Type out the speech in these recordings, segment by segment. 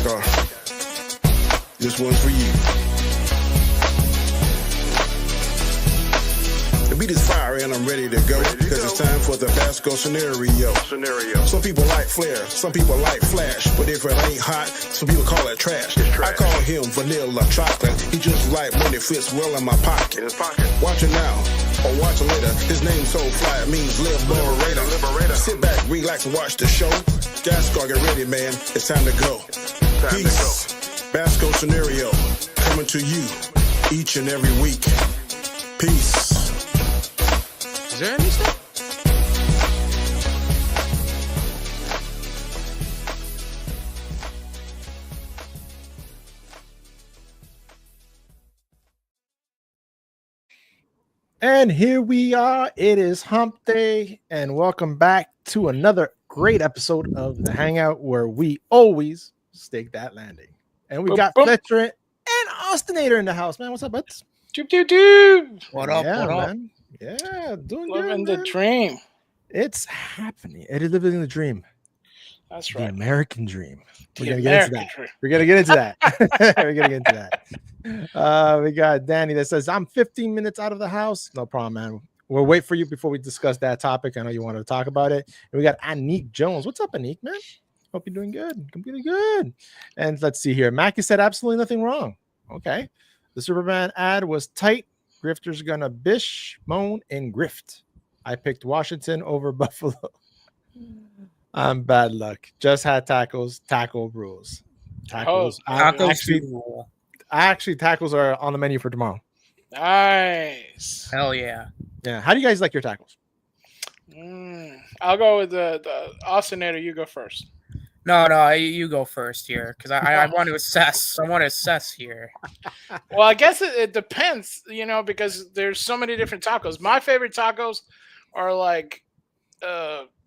NASCAR. This one's for you. The beat is fire and I'm ready to go, because it's time for the Basco scenario. Some people like flair, some people like flash, but if it ain't hot, some people call it trash. I call him vanilla chocolate. He just like when it fits well in my pocket. Watch it now, or watch it later. His name's so fly, it means liberator. Sit back, relax, and watch the show. Gascar, get ready, man. It's time to go. Peace. Basco scenario coming to you each and every week. Peace. Is there any stuff? And here we are. It is Hump Day, and welcome back to another great episode of The Hangout, where we always stake that landing. And we got Fletcher and Austinator in the house, man. What's up, buds? What up, man? Yeah, doing living good, the dream. It's happening. It is living the dream. That's The right. American dream. We're The gonna get into American that. dream. We're gonna get into that. We're gonna get into that. We got Danny that says, I'm 15 minutes out of the house. No problem, man. We'll wait for you before we discuss that topic. I know you wanted to talk about it. And we got Anique Jones. What's up, Anique, man? Hope you're doing good. Completely good. And let's see here. Mackie said absolutely nothing wrong. Okay. The Superman ad was tight. Grifters gonna bish, moan, and grift. I picked Washington over Buffalo. I'm bad luck. Just had tacos. Taco rules. Tacos. Actually, tacos are on the menu for tomorrow. Nice. Hell yeah. Yeah. How do you guys like your tacos? I'll go with the Austinator. You go first. No, you go first here, because I want to assess. I want to assess here. Well, I guess it depends, because there's so many different tacos. My favorite tacos are like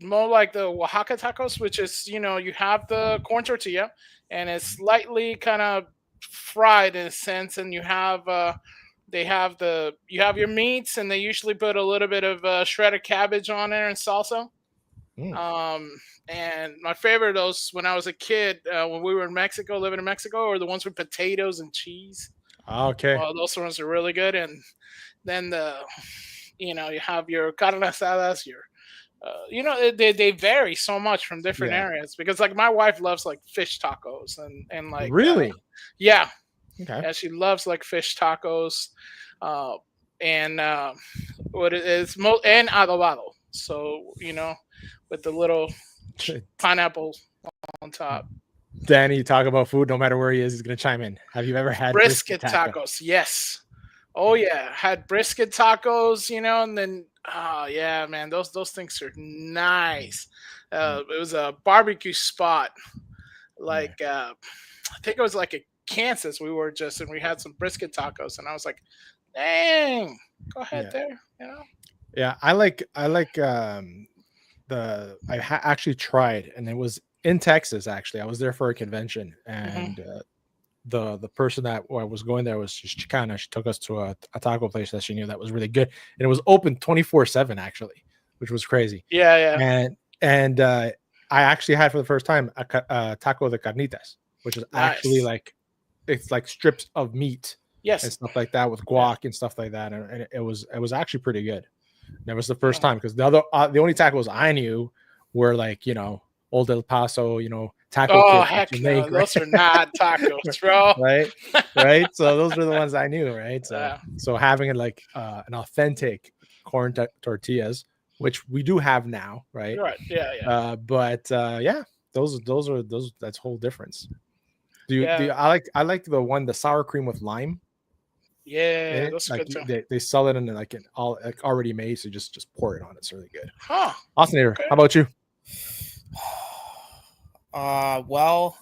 more like the Oaxaca tacos, which is, you have the corn tortilla and it's lightly kind of fried in a sense, and you have you have your meats, and they usually put a little bit of shredded cabbage on there and salsa. And my favorite of those when I was a kid, when we were in Mexico, living in Mexico, are the ones with potatoes and cheese. Okay. Those ones are really good. And then you have your carne asadas, they vary so much from different areas, because like my wife loves like fish tacos and like really, yeah. Okay. Yeah, she loves like fish tacos, and what it is and adobado. So with the little pineapple on top. Danny, talk about food. No matter where he is, he's gonna chime in. Have you ever had brisket tacos? Yes. Oh yeah, had brisket tacos. And then yeah, man, those things are nice. It was a barbecue spot, like I think it was like a Kansas. We had some brisket tacos, and I was like, dang, go ahead there. Yeah, I like actually tried, and it was in Texas. Actually, I was there for a convention, and the person that I was going there was Chicana. She took us to a taco place that she knew that was really good, and it was open 24/7 actually, which was crazy. Yeah. And I actually had for the first time a taco de carnitas, which is actually like, it's like strips of meat, and stuff like that with guac and stuff like that, and it was actually pretty good. That was the first time, because the only tacos I knew were like Old El Paso, taco. Oh heck no, those are not tacos, bro. right. So those were the ones I knew, right? So having it like an authentic corn tortillas, which we do have now, right? Right. Yeah. But those that's whole difference. I like the sour cream with lime. Yeah, that's good too. They sell it in like an all like already made, so just pour it on. It's really good. Huh. Austinator, how about you? Well,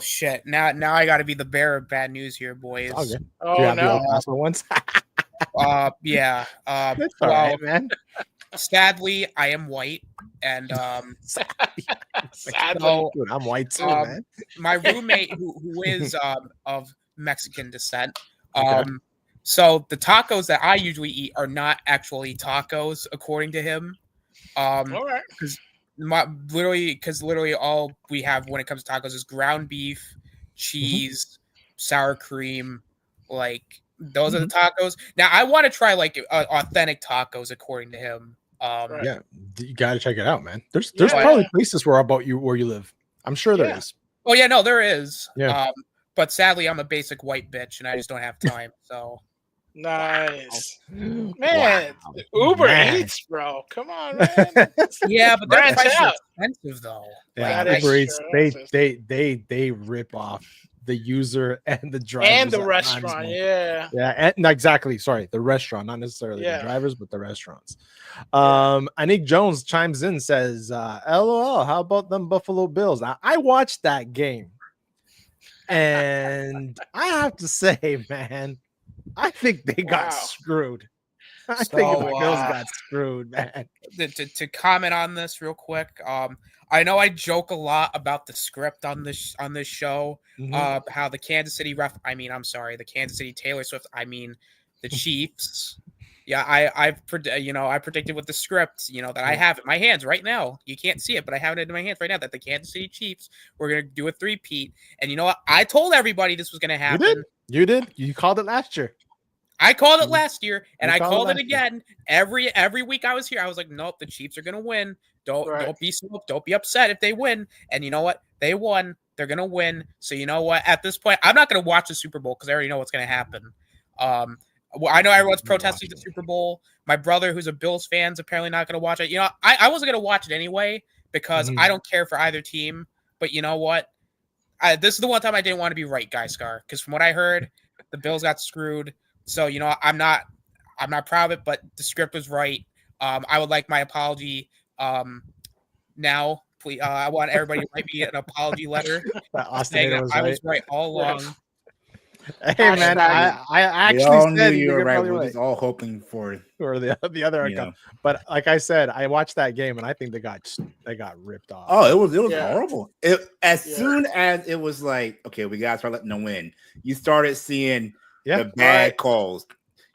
shit. Now I got to be the bearer of bad news here, boys. Okay. Oh no. Last ones. Yeah. That's all right, man. Sadly, I am white, and Sadly. Dude, I'm white too, man. My roommate, who is of Mexican descent, Okay. so the tacos that I usually eat are not actually tacos, according to him. All right. literally all we have when it comes to tacos is ground beef, cheese, sour cream, like those are the tacos. Now I want to try like authentic tacos according to him. Yeah, you gotta check it out, man. There's Yeah, probably places where you live. I'm sure there is. Oh yeah, no, there is. Yeah. But sadly, I'm a basic white bitch, and I just don't have time. So nice. Wow. Man, Uber Eats, bro. Come on, man. yeah, but their Branch prices are out. expensive though. Yeah, That is Uber Eats, true. they rip off the user and the driver And the restaurant, yeah. and no, exactly. Sorry, the restaurant, not necessarily the drivers, but the restaurants. Anik Jones chimes in, says, "LOL, how about them Buffalo Bills?" I watched that game, and I have to say, man, I think they got screwed. I think the Bills got screwed, man. To comment on this real quick, I know I joke a lot about the script on this show, how the Kansas City the Kansas City Taylor Swift, the Chiefs. Yeah, I predicted with the script, that I have in my hands right now. You can't see it, but I have it in my hands right now that the Kansas City Chiefs were going to do a 3-peat. And you know what? I told everybody this was going to happen. You did? You called it last year. I called it last year, and I called it again every week I was here. I was like, nope, the Chiefs are gonna win. Don't be upset if they win. And you know what? They won. They're gonna win. So you know what? At this point, I'm not gonna watch the Super Bowl because I already know what's gonna happen. I know everyone's protesting the Super Bowl. My brother, who's a Bills fan, is apparently not gonna watch it. You know, I wasn't gonna watch it anyway because I don't care for either team. But you know what? This is the one time I didn't want to be right, Guy Scar, because from what I heard, the Bills got screwed. So, you know, I'm not proud of it, but the script was right. I would like my apology now. Please, I want everybody to write me an apology letter saying that I was right all along. Hey man, I actually said you were right. We're just all hoping for the other outcome. But like I said, I watched that game and I think they got ripped off. Oh, it was horrible. As soon as it was like, okay, we gotta start letting them win, you started seeing the bad calls.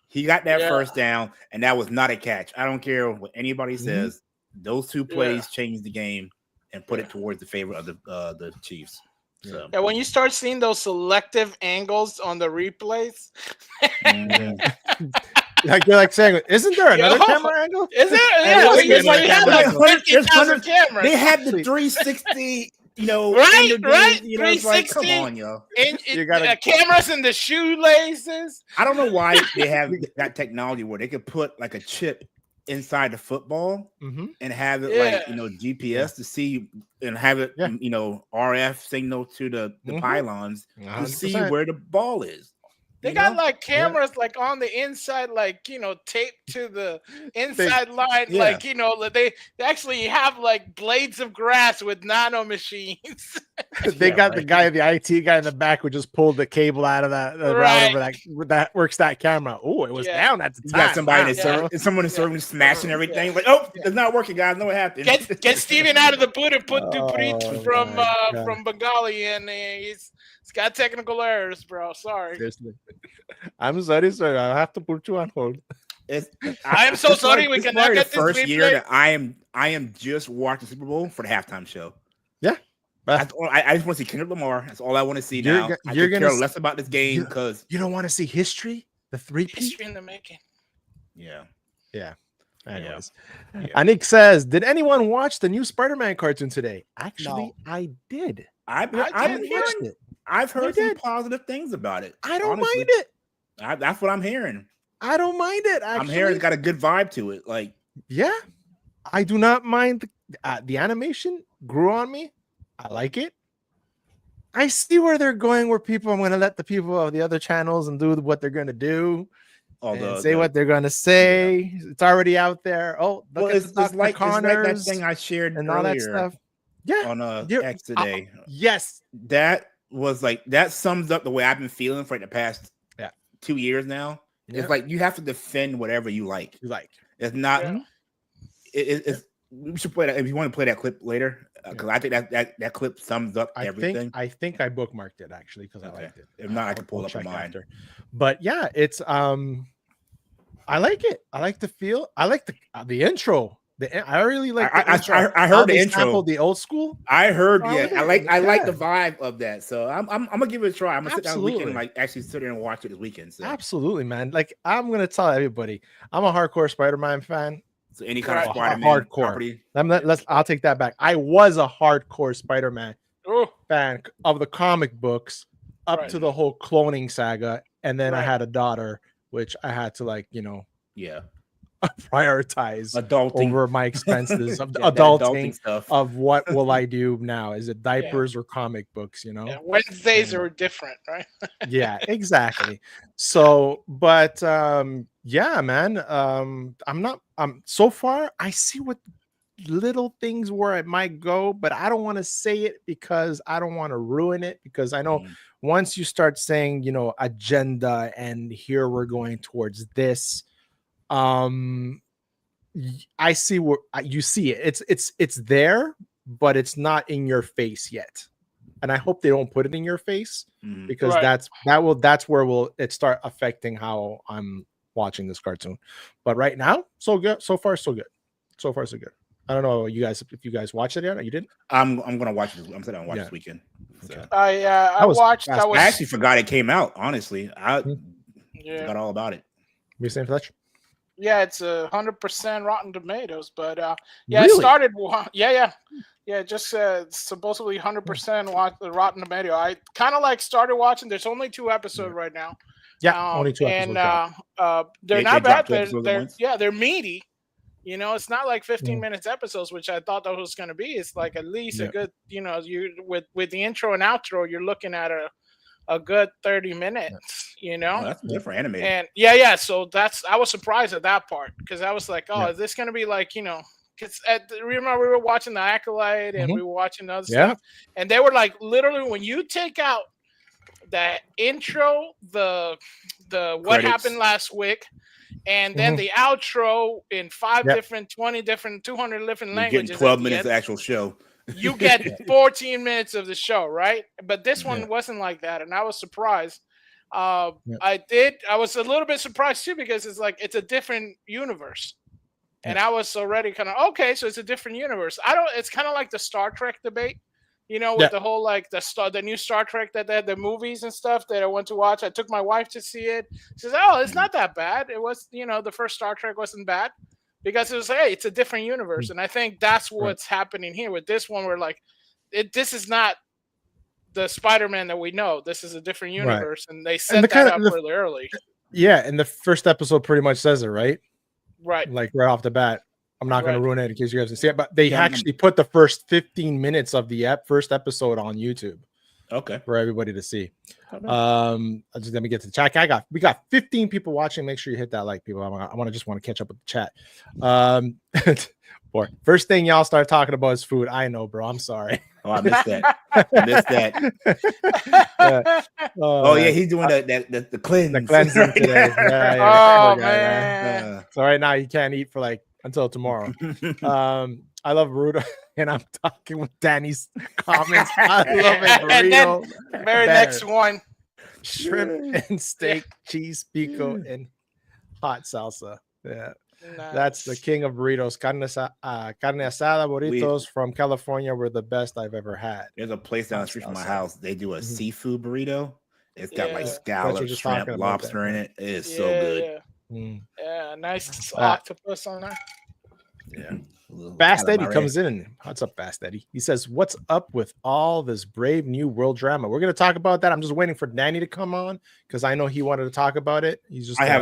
He got that first down, and that was not a catch. I don't care what anybody says. Those two plays changed the game and put it towards the favor of the Chiefs. So. Yeah, when you start seeing those selective angles on the replays, like you're like saying, isn't there another camera angle? Is there? Yeah, because like you have like 50,000 cameras. They had the 360. You know, right? You know, it's like, come on, yo. You got cameras in the shoelaces. I don't know why they have that technology where they could put like a chip inside the football and have it like, you know, GPS to see and have it, you know, RF signal to the pylons 100%. To see where the ball is. They got like cameras like on the inside, like, you know, taped to the inside line. Like, you know, they actually have like blades of grass with nano machines. They got the guy, the IT guy in the back who just pulled the cable out of that router that works that camera. Oh, it was down at the time. You got somebody someone is serving, smashing everything. Like, oh, it's not working, guys. Know what happened? Get Steven out of the boot and put Duprit from Bengali in. He's got technical errors, bro. Sorry. Seriously. I'm sorry, sir. I have to put you on hold. I am so sorry. We cannot get this first year that I am just watching Super Bowl for the halftime show. Yeah. I just want to see Kendrick Lamar. That's all I want to see now. I care less about this game because you don't want to see history. The 3-peat? History in the making. Yeah. Anyways, Anik says, "Did anyone watch the new Spider-Man cartoon today?" Actually, no. I did. I've heard some positive things about it. I don't mind it. That's what I'm hearing. I don't mind it. Actually. I'm hearing it's got a good vibe to it. Like, yeah, I do not mind the animation. Grew on me. I like it. I see where they're going. Where I'm going to let the people of the other channels and do what they're going to do. Say what they're going to say. Yeah. It's already out there. Oh, it's like that thing I shared and earlier all that stuff. Yeah, on X today. Yes, that was like that sums up the way I've been feeling for the past 2 years now. Yeah. It's like you have to defend whatever you like. It's not. Yeah. It's. We should play that if you want to play that clip later because I think that clip sums up everything. I think I bookmarked it actually because I liked it. If not, I can pull up mine. After. But yeah, it's I like it. I like the feel. I like the intro. I really like. I heard the intro. Sampled the old school. I heard. I like the vibe of that. So I'm gonna give it a try. I'm gonna sit down this weekend, like actually sit there and watch it this weekend. So. Absolutely, man. Like I'm gonna tell everybody, I'm a hardcore Spider-Man fan. So any kind of Spider-Man hardcore property. I'll take that back. I was a hardcore Spider-Man fan of the comic books up to the whole cloning saga, and then I had a daughter, which I had to prioritize adulting over my expenses of adulting stuff. Of what will I do now? Is it diapers or comic books? Wednesdays are different, right? Yeah, exactly. So, but yeah, man. I'm so far I see what little things where it might go, but I don't want to say it because I don't want to ruin it, because I know once you start saying, agenda and here we're going towards this, I see where you see it. It's there, but it's not in your face yet. And I hope they don't put it in your face, because that's where it start affecting how I'm watching this cartoon. But right now, so good. So far, so good. So far, so good. I don't know if you guys watched it yet. You didn't? I'm gonna watch it. I'm sitting down and watch this weekend. So. I watched. I actually forgot it came out. Honestly, I forgot all about it. You saying, Fletch? Yeah, it's 100% Rotten Tomatoes, but really? It started. Just supposedly 100% Rotten Tomato. I kind of started watching. There's only 2 episodes right now. Yeah, only 2 episodes. And they're not bad. They're meaty. It's not like 15 minutes episodes, which I thought that was going to be. It's like at least a good, you with the intro and outro, you're looking at a good 30 minutes, that's different animated. And so I was surprised at that part, because I was like, is this going to be like, because remember we were watching The Acolyte and we were watching other stuff, and they were like, literally, when you take out that intro, the what happened last week, and then the outro in 5 different, 20 different, 200 different languages. 12 minutes of actual show. You get 14 minutes of the show, right? But this one wasn't like that, and I was surprised. I was a little bit surprised too, because it's a different universe. And I was already kind of so it's a different universe. It's kind of like the Star Trek debate, with the whole the new Star Trek that they had, the movies and stuff that I went to watch. I took my wife to see it. She says, it's not that bad. It was, the first Star Trek wasn't bad, because it was it's a different universe. And I think that's what's happening here with this one. We're this is not the Spider-Man that we know. This is a different universe, and they set that up really early. Yeah, and the first episode pretty much says it, right? Right. Like right off the bat. I'm not going to ruin it in case you guys can see it, but they actually put the first 15 minutes of the first episode on YouTube. Okay. For everybody to see. Just let me get to the chat. We got 15 people watching. Make sure you hit that like, people. I want to catch up with the chat. First thing y'all start talking about is food. I know, bro. I'm sorry. Oh, I missed that. He's doing the cleanse. The cleansing today. Man. So right now you can't eat for until tomorrow. I love burrito, and I'm talking with Danny's comments. I love it. Burrito. And then next one, shrimp and steak, cheese pico, and hot salsa. Yeah. Nice. That's the king of burritos. Carne asada burritos from California were the best I've ever had. There's a place down the street from my house. They do a seafood burrito. It's got scallops, shrimp, lobster in it. It is so good. Yeah, nice octopus on there. Yeah. Fast Eddie comes in. What's up, Fast Eddie? He says, "What's up with all this brave new world drama?" We're going to talk about that. I'm just waiting for Danny to come on, because I know he wanted to talk about it. He's just. I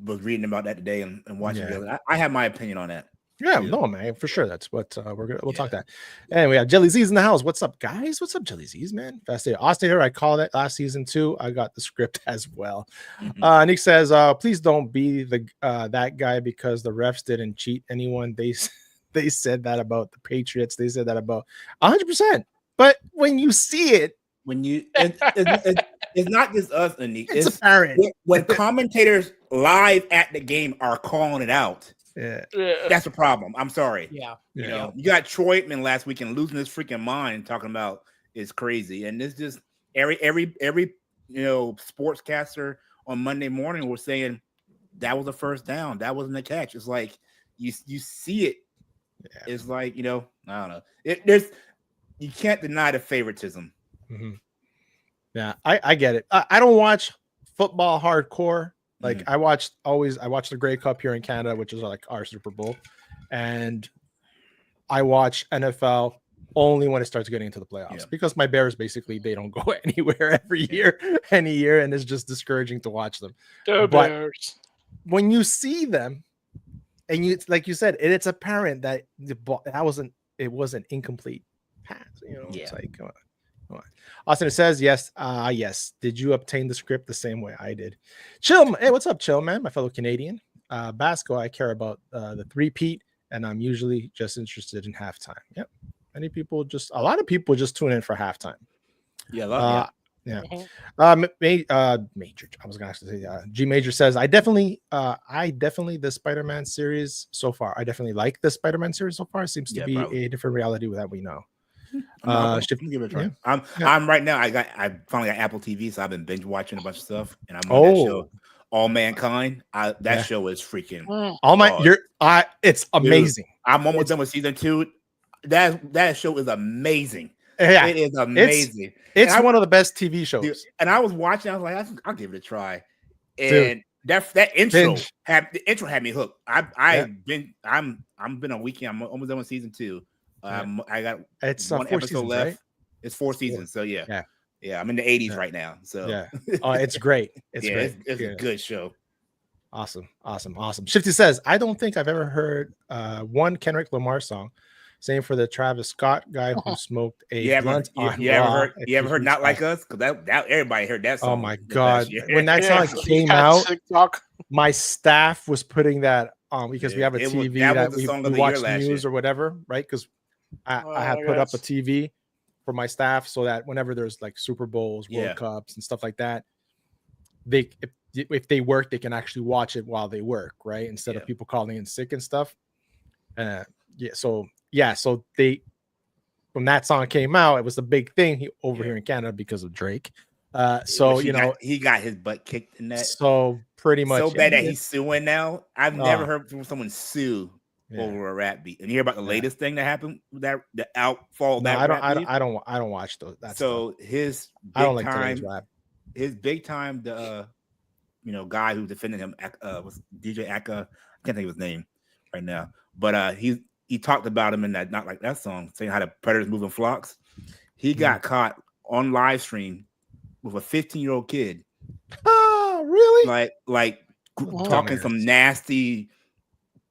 was reading about that today and watching it. I have my opinion on that. Yeah, no, man, for sure. That's what we'll talk that. And we have Jelly Z's in the house. What's up, guys? What's up, Jelly Z's, man? Fast Eddie. Austin here. I called it last season too. I got the script as well. Nick says, "Please don't be that guy, because the refs didn't cheat anyone. They said that about the Patriots. They said that about 100%. But when you see it, it's not just us, Anik. It's apparent. When commentators live at the game are calling it out. Yeah, that's a problem. I'm sorry. Yeah, you know, you got Troy Aikman last week and losing his freaking mind, talking about it's crazy, and it's just every sportscaster on Monday morning was saying that was a first down, that wasn't a catch. It's like you see it. Yeah. It's like, I don't know. You can't deny the favoritism. Mm-hmm. Yeah, I get it. I don't watch football hardcore. Like I watch the Grey Cup here in Canada, which is like our Super Bowl, and I watch NFL only when it starts getting into the playoffs because my Bears basically they don't go anywhere any year, and it's just discouraging to watch them. The Bears. When you see them, and you like you said, it's apparent that it was an incomplete pass. It's like come on. Austin, it says yes. Yes. Did you obtain the script the same way I did? Chill. Hey, what's up, Chill Man? My fellow Canadian. Basco, I care about the three-peat, and I'm usually just interested in halftime. Yep. A lot of people just tune in for halftime. Yeah. Yeah. Major. I was gonna say G Major says I definitely the Spider-Man series so far. I definitely like the Spider-Man series so far. It seems to be a different reality that we know. Give it a try. I'm right now. I finally got Apple TV, so I've been binge watching a bunch of stuff, and I'm on that show, All Mankind. That show is freaking it's amazing. Dude, I'm almost done with season 2. That show is amazing. Yeah, it is amazing. It's one of the best TV shows. Dude, and I was watching. I was like, I'll give it a try. And that intro had me hooked. I'm been a weekend. I'm almost done with season 2. I got one episode seasons, left. Right? It's 4 seasons, so yeah. I'm in the 80s right now. So it's great. It's great. It's a good show. Awesome. Shifty says, I don't think I've ever heard one Kendrick Lamar song. Same for the Travis Scott guy who smoked a blunt on Raw. You ever heard Not Like Us? Because that everybody heard that song. Oh my god! When that song came out, my staff was putting that on because we have a TV that we watch news or whatever, right? Because I have put up a TV for my staff so that whenever there's like Super Bowls, World Cups, and stuff like that, if they work, they can actually watch it while they work, right? Instead of people calling in sick and stuff. So they, when that song came out, it was a big thing here in Canada because of Drake. He got his butt kicked in that. So pretty much so bad that he's suing now. I've never heard from someone sue over a rap beat. And you hear about the latest thing that happened, the outfall. No, I don't watch those. His big time, the guy who defended him was DJ Aka. I can't think of his name right now, but he talked about him in that Not Like That song, saying how the predators move in flocks. He got caught on live stream with a 15-year-old kid. Oh, really? Like talking some nasty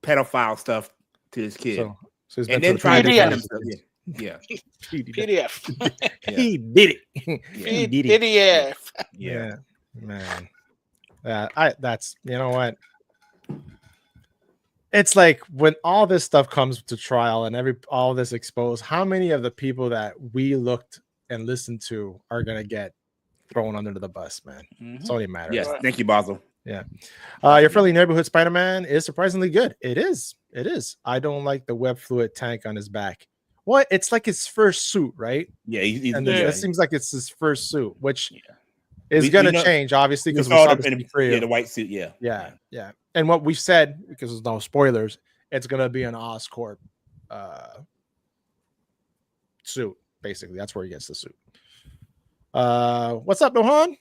pedophile stuff to his kid, and then trying to defend himself. PDF. He did it. He did it. Yeah, man. That's what. It's like when all this stuff comes to trial and all this exposed, how many of the people that we looked and listened to are gonna get thrown under the bus, man? It's only a matter. Yes, thank you, Basil. Yeah. Your friendly neighborhood Spider-Man is surprisingly good. It is. I don't like the web fluid tank on his back. What? It's like his first suit, right? Yeah, it seems like it's his first suit, which is going to change, obviously, because we saw the white suit. Yeah. And what we've said, because there's no spoilers, it's going to be an Oscorp suit. Basically, that's where he gets the suit. What's up, Nohan?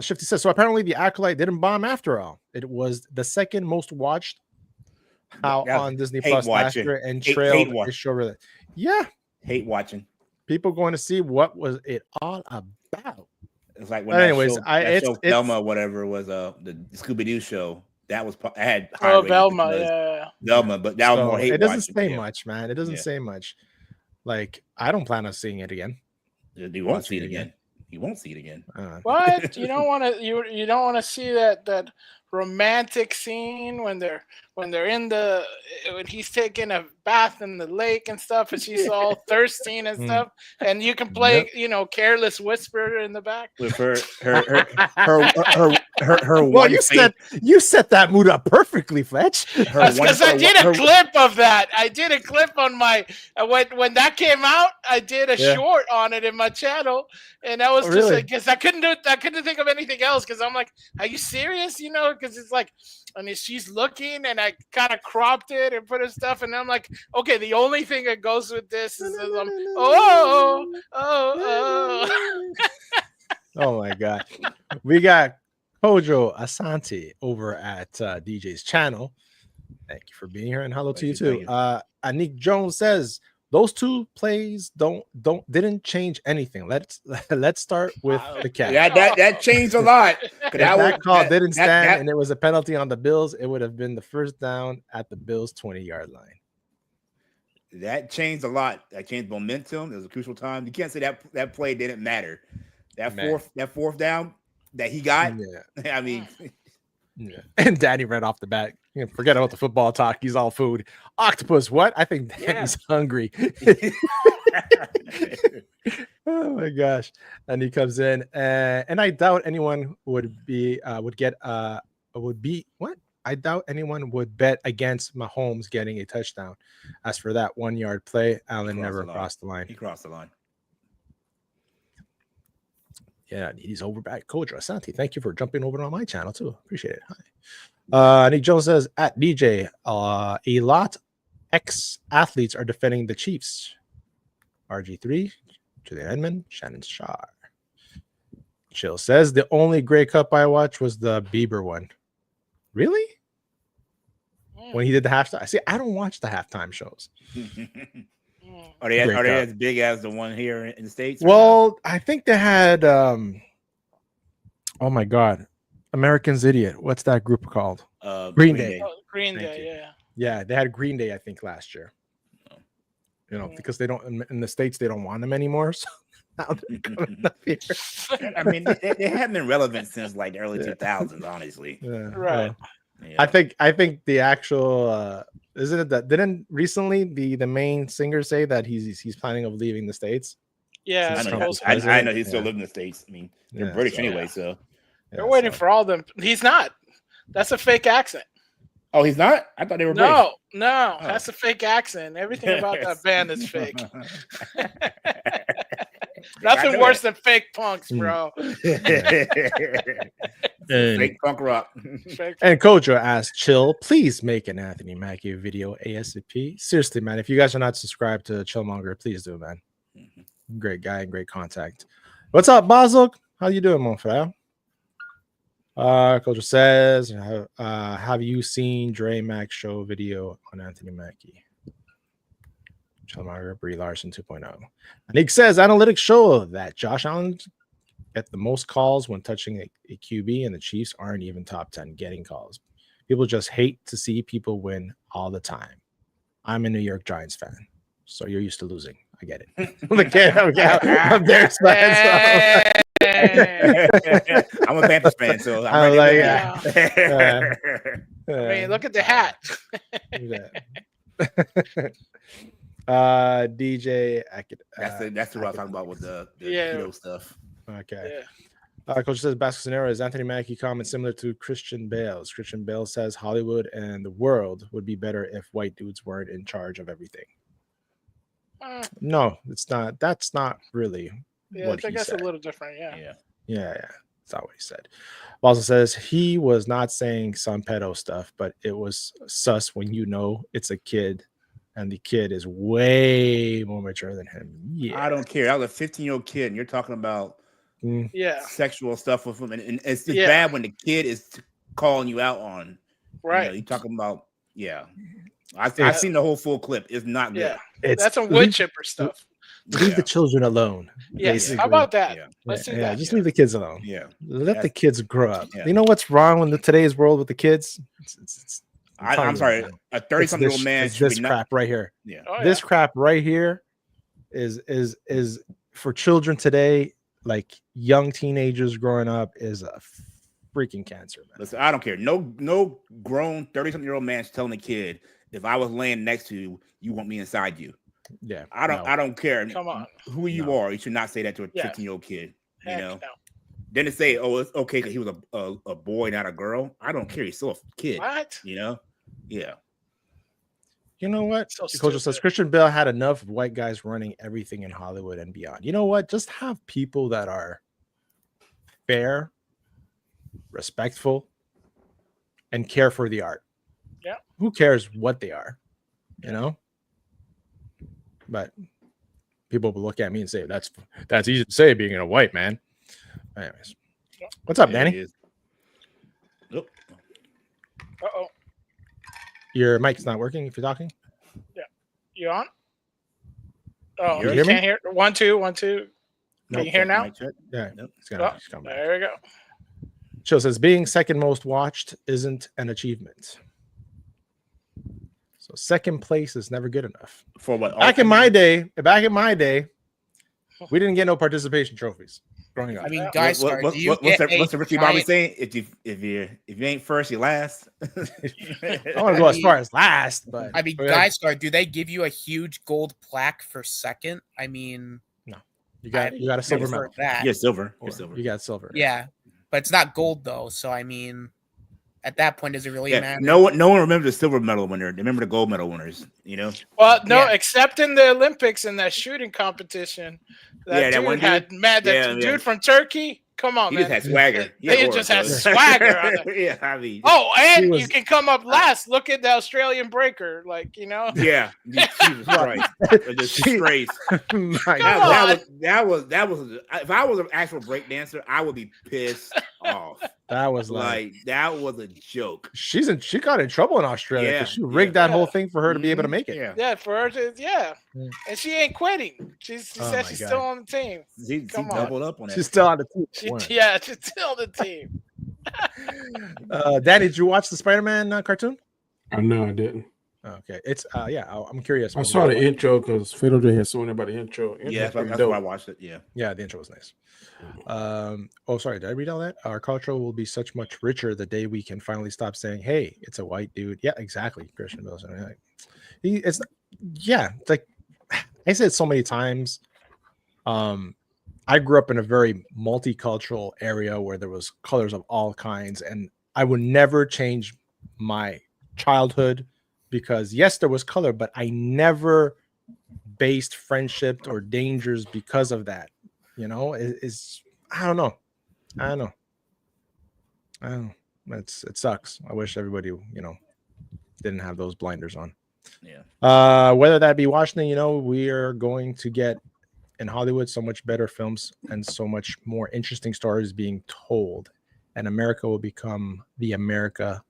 Shifty says, so apparently the Acolyte didn't bomb after all. It was the second most watched on Disney Plus last year and trailed the show. Really. Yeah. Hate watching. People going to see what was it all about. It's like when Velma, whatever was the Scooby-Doo show. That was had Velma, Velma, but that was more hate. It doesn't say much, man. It doesn't say much. Like, I don't plan on seeing it again. You won't see it again. You won't see it again. What? You don't want to? You don't want to see that romantic scene when they're when he's taking a bath in the lake and stuff, and she's all thirsty and stuff, and you can play Careless Whisper in the back with her her well, you set that mood up perfectly, Fletch. Because I did a clip of that. I did a clip on my when that came out. I did a short on it in my channel, and I was just like, because I couldn't think of anything else. Because I'm like, are you serious? You know, because it's like, I mean, she's looking, and I kind of cropped it and put her stuff, and I'm like, okay, the only thing that goes with this is oh. Oh my god, we got Kojo Asante over at DJ's channel. Thank you for being here, and hello to you too. Anik Jones says those two plays didn't change anything. Let's start with the catch. Yeah, that changed a lot. That call didn't stand, and it was a penalty on the Bills. It would have been the first down at the Bills' 20-yard line. That changed a lot. That changed momentum. It was a crucial time. You can't say that play didn't matter. That fourth down that he got. Yeah. I mean, And Danny ran off the bat. You know, forget about the football talk. He's all food. Octopus, what? I think Danny's hungry. Oh my gosh! And he comes in, and I doubt anyone would I doubt anyone would bet against Mahomes getting a touchdown. As for that 1-yard play, Allen never crossed the line. He crossed the line. Yeah, he's over back. Kojo Asante, thank you for jumping over on my channel too. Appreciate it. Hi. Nick Jones says at DJ, a lot ex-athletes are defending the Chiefs. RG3, Julian Edmond, Shannon Sharp. Chill says the only Grey Cup I watched was the Bieber one. Really? When he did the halftime. See, I don't watch the halftime shows. Are they as big as the one here in the States? Well, I think they had oh my god, American's Idiot. What's that group called? Green Day. Oh, Green Day, yeah. Yeah, they had Green Day, I think, last year. You know, because they don't in the States, they don't want them anymore. So now they're coming up here. I mean, they haven't been relevant since like the early 2000s, honestly. Yeah, right. Yeah. I think the actual isn't it that didn't recently the main singer say that he's planning of leaving the States? Yeah, I know he's still living in the States. I mean, they're British anyway, so they're waiting for all them. He's not. That's a fake accent. Oh, he's not? I thought they were British. No, that's a fake accent. Everything about that band is fake. Nothing worse than fake punks, bro. Fake punk rock. And Kojo asked, Chill, please make an Anthony Mackie video ASAP. Seriously, man, if you guys are not subscribed to Chillmonger, please do, man. Great guy and great contact. What's up, Basil? How you doing, mon frere? Kojo says, have you seen Dre Mac show video on Anthony Mackie? Chillmonger, Brie Larson 2.0. Nick says analytics show that Josh Allen get the most calls when touching a QB, and the Chiefs aren't even top 10 getting calls. People just hate to see people win all the time. I'm a New York Giants fan, so you're used to losing. I get it. I'm Bears fan. So. I'm a Panthers fan, so I'm ready. I mean, look at the hat. DJ, that's what I'm talking about with the keto stuff. Okay. Coach says basketball scenario is Anthony Mackie comment similar to Christian Bale's. Christian Bale says Hollywood and the world would be better if white dudes weren't in charge of everything. No, it's not. That's not really. Yeah, I think that's a little different. Yeah. That's not what he said. Also says he was not saying some pedo stuff, but it was sus when you know it's a kid. And the kid is way more mature than him. Yeah, I don't care. I was a 15-year-old kid, and you're talking about sexual stuff with him, and it's just bad when the kid is calling you out on. Right. You know, you're talking about I've seen the whole full clip. It's not good. Yeah, that's some wood chipper stuff. Leave the children alone. Yes. How about that? Let's do that. Just leave the kids alone. Yeah. Let the kids grow up. Yeah. You know what's wrong with today's world with the kids? I'm sorry, a 30-something-year-old man. This crap right here. Yeah. This crap right here is for children today, like young teenagers growing up, is a freaking cancer, man. Listen, I don't care. No grown 30-something-year-old man's telling a kid, if I was laying next to you, you want me inside you. Yeah. I don't care. Come on. Who you are. You should not say that to a 15-year-old kid. Heck you know. Then to say, oh, it's okay because he was a boy, not a girl. I don't care. He's still a kid. What? You know? Yeah. You know what? So Coach says Christian Bale had enough white guys running everything in Hollywood and beyond. You know what? Just have people that are fair, respectful, and care for the art. Yeah. Who cares what they are? You know? But people will look at me and say, that's easy to say being a white man. Anyways. What's up, Danny? Nope. Uh-oh. Your mic's not working if you're talking? Yeah. You on? Oh, you can't hear. 1 2 1 2. Can you hear now? Yeah. Nope. It's gonna come back. There we go. Show says being second most watched isn't an achievement. So second place is never good enough. For what? Back in my day, we didn't get no participation trophies growing up. I mean, guys, what's the Ricky Bobby saying? If you ain't first, you last. I want to go as far as last, but I mean, guys, do they give you a huge gold plaque for second? I mean, no. You got a silver medal. Yeah, silver. You got silver. Yeah, but it's not gold though. So I mean, at that point, does it really matter? No one remembers the silver medal winner. They remember the gold medal winners. You know. Well, no, except in the Olympics in that shooting competition. That dude from Turkey. Come on, man. He just had swagger. They just had swagger on it. Yeah, I mean. Oh, and you can come up last. Look at the Australian breaker, like, you know. Yeah, Jesus Christ, the disgrace. That was. If I was an actual break dancer, I would be pissed off. That was that was a joke. She got in trouble in Australia because she rigged that whole thing for her to be able to make it. Yeah, for her to and she ain't quitting. She said she's still on the team. She doubled up on that. She's still on the team. She's still on the team. Daddy, did you watch the Spider-Man cartoon? No, I didn't. Okay, it's I'm curious. I saw the intro because Fiddle had shown everybody the intro. That's why I watched it. Yeah, the intro was nice. Sorry, did I read all that? Our culture will be such much richer the day we can finally stop saying, "Hey, it's a white dude." Yeah, exactly, Christian Bale. It's like I said so many times. I grew up in a very multicultural area where there was colors of all kinds, and I would never change my childhood because yes, there was color, but I never based friendship or dangers because of that. You know, I don't know. It sucks. I wish everybody, didn't have those blinders on. Yeah. Whether that be Washington, we are going to get in Hollywood so much better films and so much more interesting stories being told, and America will become the America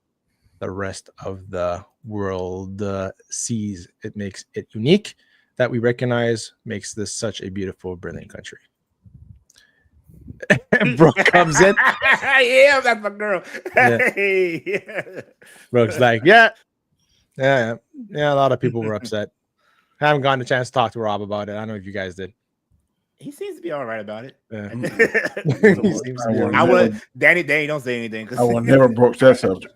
the rest of the world sees. It makes it unique that we recognize, makes this such a beautiful, brilliant country. And Brooke comes in. Yeah, that's my girl. Yeah. Brooke's like, yeah. A lot of people were upset. I haven't gotten a chance to talk to Rob about it. I don't know if you guys did. He seems to be all right about it. Yeah. Danny, don't say anything. I will never broach that subject.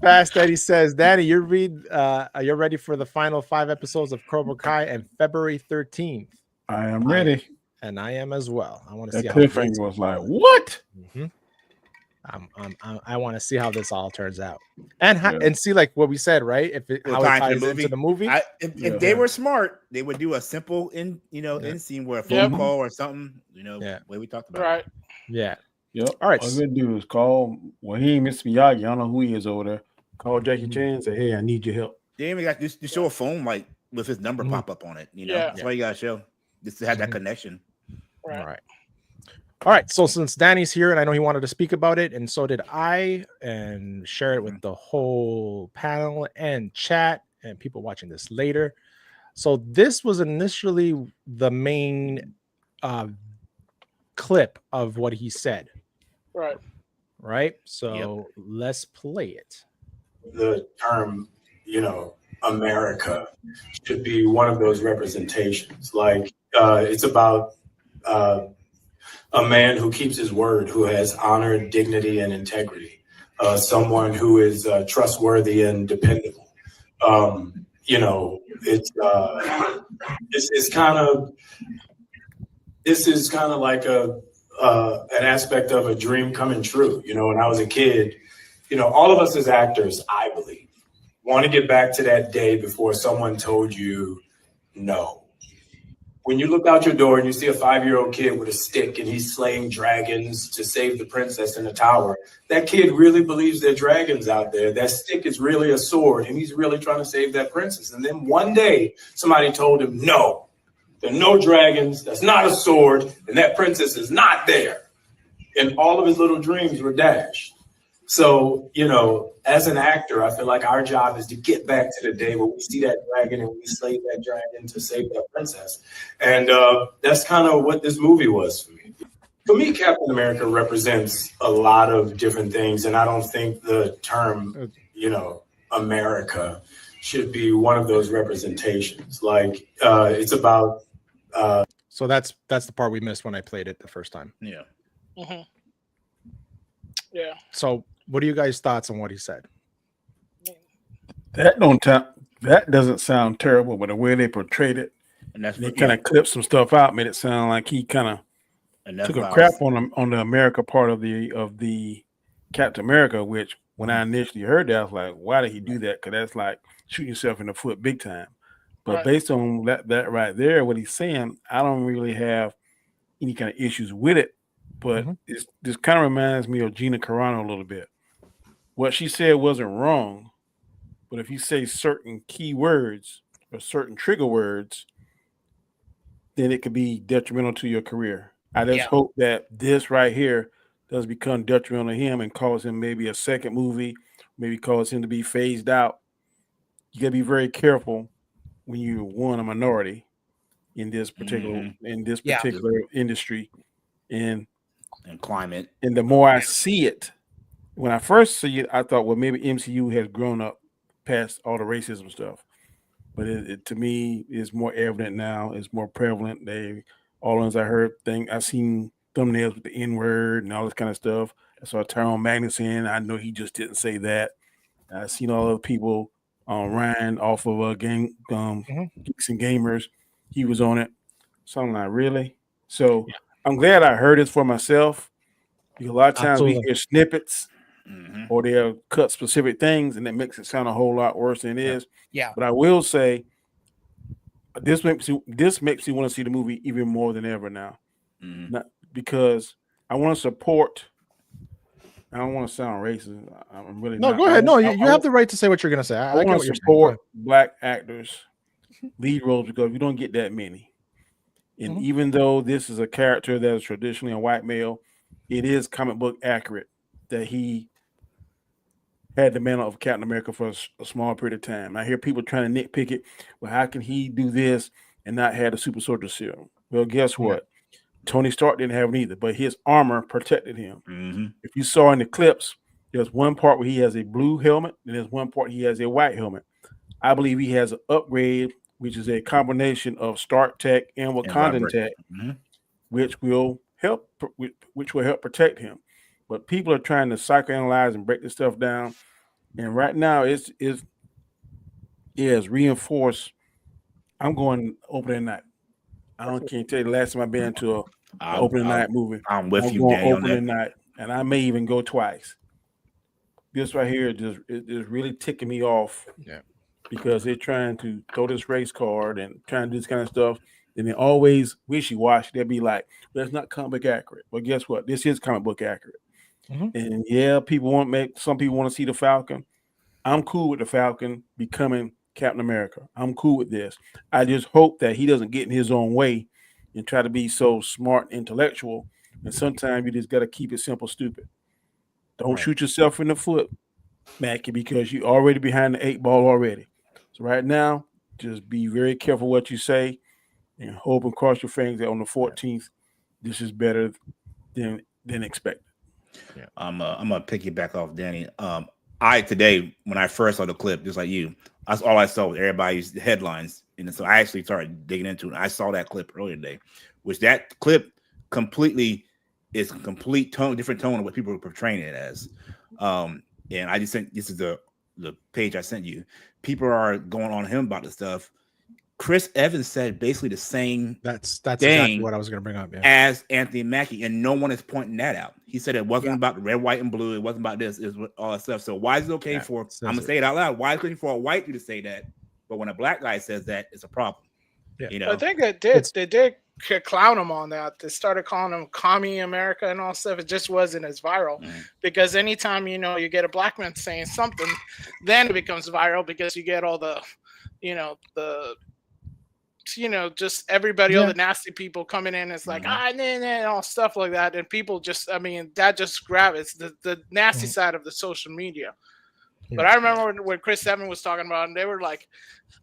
Fast Eddie says, Danny, you're ready for the final 5 episodes of Cobra Kai and February 13th. I am ready. And I am as well. I want to see how cliffhanger was like, what? Mm-hmm. I want to see how this all turns out, and see like what we said, right? How it ties into the movie. If they were smart, they would do a simple end scene where a phone call or something. Way we talked about. Right. Yeah. Yep. All right. All we do is call Wahim Mr. Miyagi. I don't know who he is over there. Call Jackie Chan and say, "Hey, I need your help." They even got to show a phone like with his number pop up on it. That's why you got to show just to have that connection. Right. All right, so since Danny's here and I know he wanted to speak about it, and so did I, and share it with the whole panel and chat and people watching this later. So this was initially the main clip of what he said. Right. So let's play it. The term, America should be one of those representations. Like it's about a man who keeps his word, who has honor, dignity, and integrity. Someone who is trustworthy and dependable. It's kind of this is kind of like an aspect of a dream coming true. You know, when I was a kid, you know, all of us as actors, I believe, want to get back to that day before someone told you no. When you look out your door and you see a 5-year-old kid with a stick and he's slaying dragons to save the princess in the tower, that kid really believes there are dragons out there. That stick is really a sword and he's really trying to save that princess. And then one day somebody told him, no, there are no dragons. That's not a sword. And that princess is not there. And all of his little dreams were dashed. So, you know, as an actor, I feel like our job is to get back to the day where we see that dragon and we slay that dragon to save that princess. And that's kind of what this movie was for me. For me, Captain America represents a lot of different things. And I don't think the term, you know, America should be one of those representations. Like it's about. So that's the part we missed when I played it the first time. Yeah. Mm-hmm. Yeah. So what are you guys' thoughts on what he said? That doesn't sound terrible, but the way they portrayed it, and they kind of clipped some stuff out, made it sound like he kind of took a crap on the America part of the Captain America. Which when I initially heard that, I was like, why did he do that? Because that's like shooting yourself in the foot big time. But based on that right there, what he's saying, I don't really have any kind of issues with it. But this kind of reminds me of Gina Carano a little bit. What she said wasn't wrong, but if you say certain key words or certain trigger words, then it could be detrimental to your career. I just hope that this right here does become detrimental to him and cause him maybe a second movie, maybe cause him to be phased out. You got to be very careful when you're a minority in this particular industry and climate. And the more I see it, when I first see it, I thought, well, maybe MCU has grown up past all the racism stuff. But it to me is more evident now. It's more prevalent. All as I heard I've seen thumbnails with the N-word and all this kind of stuff. I saw Tyrone Magnuson. I know he just didn't say that. I've seen all the people Ryan off of Geeks and Gamers. He was on it. So I'm like, really? So I'm glad I heard it for myself. Because a lot of times we hear snippets or they'll cut specific things, and that makes it sound a whole lot worse than it is. Yeah. But I will say this makes me want to see the movie even more than ever now. Not because I want to support. I don't want to sound racist. I'm really not. Go ahead. No, you have the right to say what you're going to say. I want to support Black actors, lead roles, because we don't get that many. And even though this is a character that is traditionally a white male, it is comic book accurate that he had the mantle of Captain America for a small period of time. I hear people trying to nitpick it. Well, how can he do this and not have the super soldier serum? Well, guess what? Tony Stark didn't have it either, but his armor protected him. If you saw in the clips, there's one part where he has a blue helmet and there's one part he has a white helmet. I believe he has an upgrade, which is a combination of Stark tech and Wakandan tech, which will help protect him. But people are trying to psychoanalyze and break this stuff down. And right now it's reinforced. I'm going opening night. Can't tell you the last time I've been to an opening night movie. I'm with you, going opening night, and I may even go twice. This right here is really ticking me off. Yeah. Because they're trying to throw this race card and trying to do this kind of stuff. And they always wishy-washy. They'll be like, that's not comic book accurate. But guess what? This is comic book accurate. And some people want to see the Falcon. I'm cool with the Falcon becoming Captain America. I'm cool with this. I just hope that he doesn't get in his own way and try to be so smart and intellectual. And sometimes you just got to keep it simple, stupid. Don't shoot yourself in the foot, Mackie, because you're already behind the 8 ball already. So right now, just be very careful what you say and hope and cross your fingers that on the 14th, this is better than expected. Yeah. I'm gonna pick you back off, Danny. Today, when I first saw the clip, just like you, that's all I saw was everybody's headlines. And so I actually started digging into it. I saw that clip earlier today, which that clip completely is a complete different tone of what people are portraying it as. And I just think this is the page I sent you. People are going on him about the stuff. Chris Evans said basically the same. That's exactly what I was going to bring up. Yeah. As Anthony Mackie, and no one is pointing that out. He said it wasn't about the red, white, and blue. It wasn't about this. It was all that stuff. So why is it okay for? I'm gonna say it out loud. Why is it okay for a white dude to say that, but when a black guy says that, it's a problem? Yeah. You know, I think they did clown him on that. They started calling him "Commie America" and all stuff. It just wasn't as viral because anytime you get a black man saying something, then it becomes viral because you get all the, just everybody, all the nasty people coming in. It's like and all stuff like that, and people just, that just grabs the nasty side of the social media. Yeah. But I remember when Chris Evans was talking about it, and they were like,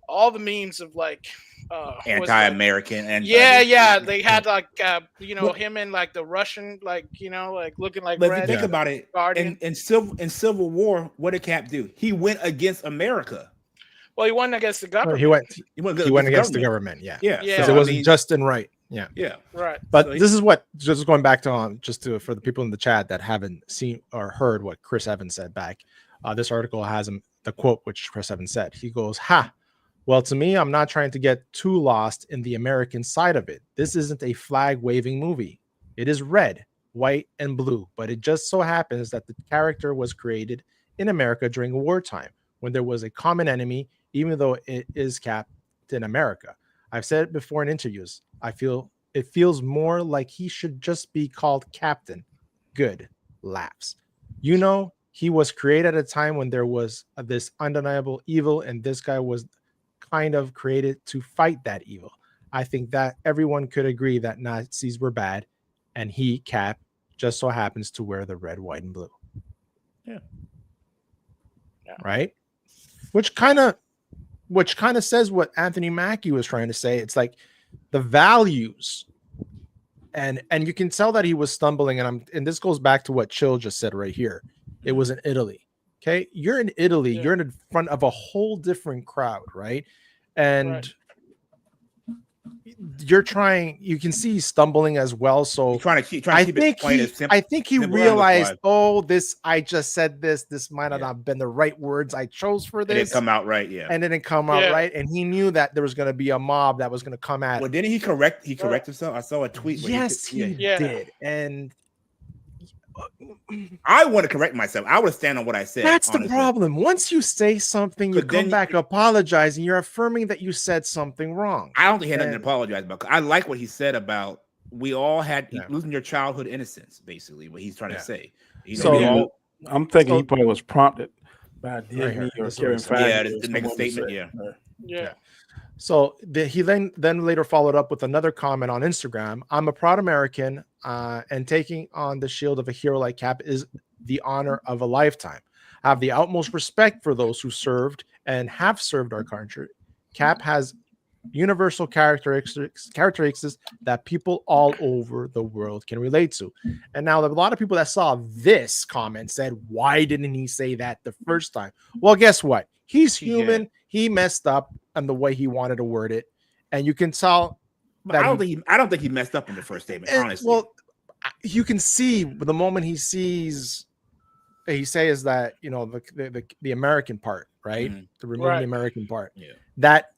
all the memes of like anti-American and they had like him in like the Russian like looking like. But red, if you think about it, in Civil War, what did Cap do? He went against America. Well, he went against the government. He went against the government. Yeah. Because it wasn't just and right. Yeah. Yeah. Right. But so this is what, just going back to for the people in the chat that haven't seen or heard what Chris Evans said back. This article has the quote which Chris Evans said. He goes, well, to me, I'm not trying to get too lost in the American side of it. This isn't a flag-waving movie. It is red, white, and blue, but it just so happens that the character was created in America during wartime when there was a common enemy, even though it is Captain America. I've said it before in interviews. I feel it feels more like he should just be called Captain. Good. Laughs. He was created at a time when there was this undeniable evil, and this guy was kind of created to fight that evil. I think that everyone could agree that Nazis were bad, and he, Cap, just so happens to wear the red, white, and blue. Yeah. Right? Which kind of says what Anthony Mackie was trying to say. It's like the values, and you can tell that he was stumbling, and this goes back to what Chill just said right here. It was in Italy. Okay, you're in Italy. You're in front of a whole different crowd, right? And you're trying. You can see he's stumbling as well. So I think he realized, I just said this. This might not have been the right words I chose for this. It didn't come out right, and it didn't come out right. And he knew that there was going to be a mob that was going to come at. Well, didn't he correct? He corrected himself. I saw a tweet. Yes, he did. And I want to correct myself. I would stand on what I said. That's honestly the problem. Once you say something, you come back apologizing. You're affirming that you said something wrong. I don't think he had nothing to apologize about. I like what he said about we all had losing your childhood innocence, basically, what he's trying to say. I'm thinking he probably was prompted by Disney or Kevin Feige to make a statement. Yeah. So he then later followed up with another comment on Instagram. I'm a proud American, and taking on the shield of a hero like Cap is the honor of a lifetime. I have the utmost respect for those who served and have served our country. Cap has universal characteristics that people all over the world can relate to. And now a lot of people that saw this comment said, why didn't he say that the first time? Well, guess what? He's human. He messed up on the way he wanted to word it, and you can tell. But I don't think he messed up in the first statement. Honestly, well, you can see the moment he says that the American part, right? Mm-hmm. To remove the American part, that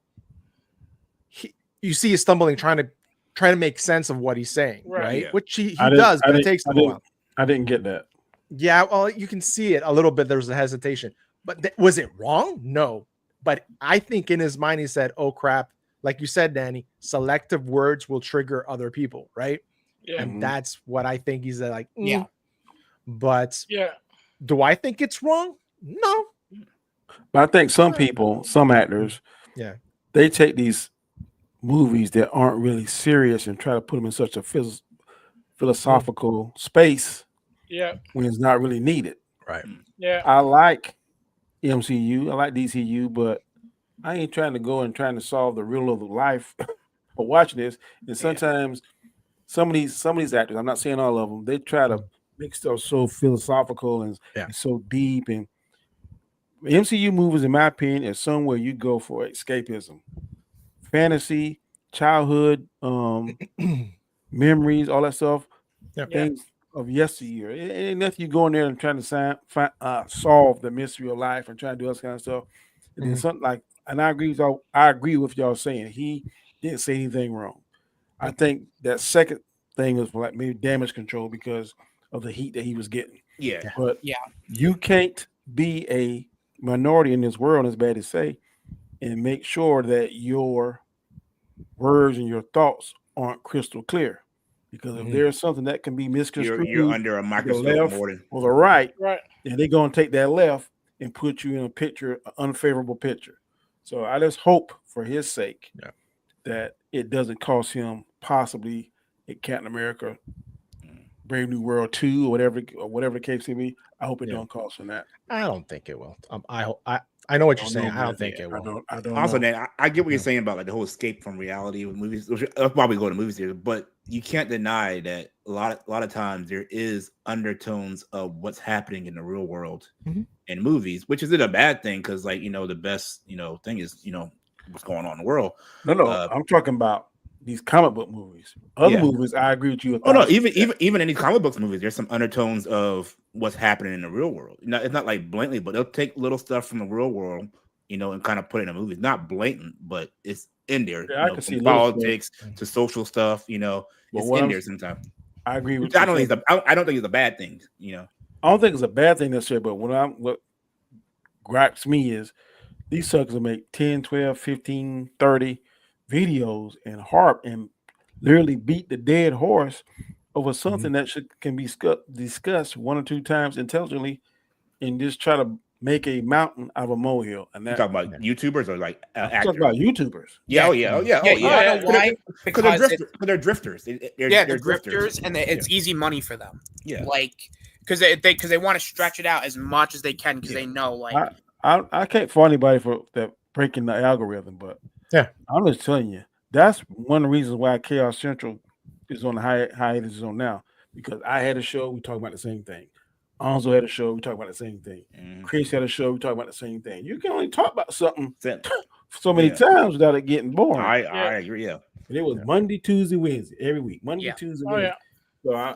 you see he's stumbling, trying to make sense of what he's saying, right? Yeah. Which he does, but it takes him a while. I didn't get that. Yeah, well, you can see it a little bit. There was a hesitation, but was it wrong? No. But I think in his mind, he said, oh, crap. Like you said, Danny, selective words will trigger other people, right? Yeah. And that's what I think he's like. Yeah. But do I think it's wrong? No. But I think some people, some actors, they take these movies that aren't really serious and try to put them in such a philosophical space when it's not really needed. Right. Yeah. I like MCU, I like DCU, but I ain't trying to go and trying to solve the riddle of life for watching this. And sometimes some of these actors, I'm not saying all of them, they try to make stuff so philosophical and so deep. And MCU movies, in my opinion, is somewhere you go for escapism, fantasy, childhood, memories, all that stuff, things of yesteryear. It ain't nothing you go in there and trying to solve the mystery of life and trying to do all this kind of stuff. And then something like and I agree with y'all. I agree with y'all saying he didn't say anything wrong. I think that second thing was like maybe damage control because of the heat that he was getting. Yeah. But you can't be a minority in this world, as bad as say, and make sure that your words and your thoughts aren't crystal clear. Because if there's something that can be misconstrued, you're under a microscope the left more than or the right, right, and they're going to take that left and put you in a picture, an unfavorable picture. So I just hope for his sake that it doesn't cost him possibly at Captain America, Brave New World 2 or whatever the case may be. I hope it don't cost him that. I don't think it will. I know what you're saying. I don't think it will. I don't also, know. Dan, I get what you're saying about like the whole escape from reality with movies. That's why we go to movies here. But you can't deny that a lot of times there is undertones of what's happening in the real world in movies, which isn't a bad thing because, like, the best thing is what's going on in the world. No, I'm talking about these comic book movies. Other movies, I agree with you. Oh no, even in these comic books movies, there's some undertones of what's happening in the real world. It's not like blatantly, but they'll take little stuff from the real world, and kind of put it in a movie. Not blatant, but it's in there. Yeah, I can see from politics to social stuff. It's in there sometimes. I agree with you. I don't think it's a bad thing. I don't think it's a bad thing necessarily, but what gripes me is these suckers will make 10, 12, 15, 30 videos and harp and literally beat the dead horse over something that can be discussed one or two times intelligently and just try to make a mountain out of a molehill. And that, you talking about YouTubers or like actors? Talking about YouTubers. Yeah. Why? Because they're drifters. They're drifters, and it's easy money for them. Yeah, like because they want to stretch it out as much as they can because they know like I can't fault anybody for that breaking the algorithm, but I'm just telling you that's one of the reasons why Chaos Central is on the hiatus is on now, because I had a show, we talk about the same thing. Onzo had a show, we talk about the same thing. Chris had a show, we talk about the same thing. You can only talk about something so many times without it getting boring. I agree. Yeah, and it was Monday, Tuesday, Wednesday every week. Monday, Tuesday, Wednesday. So I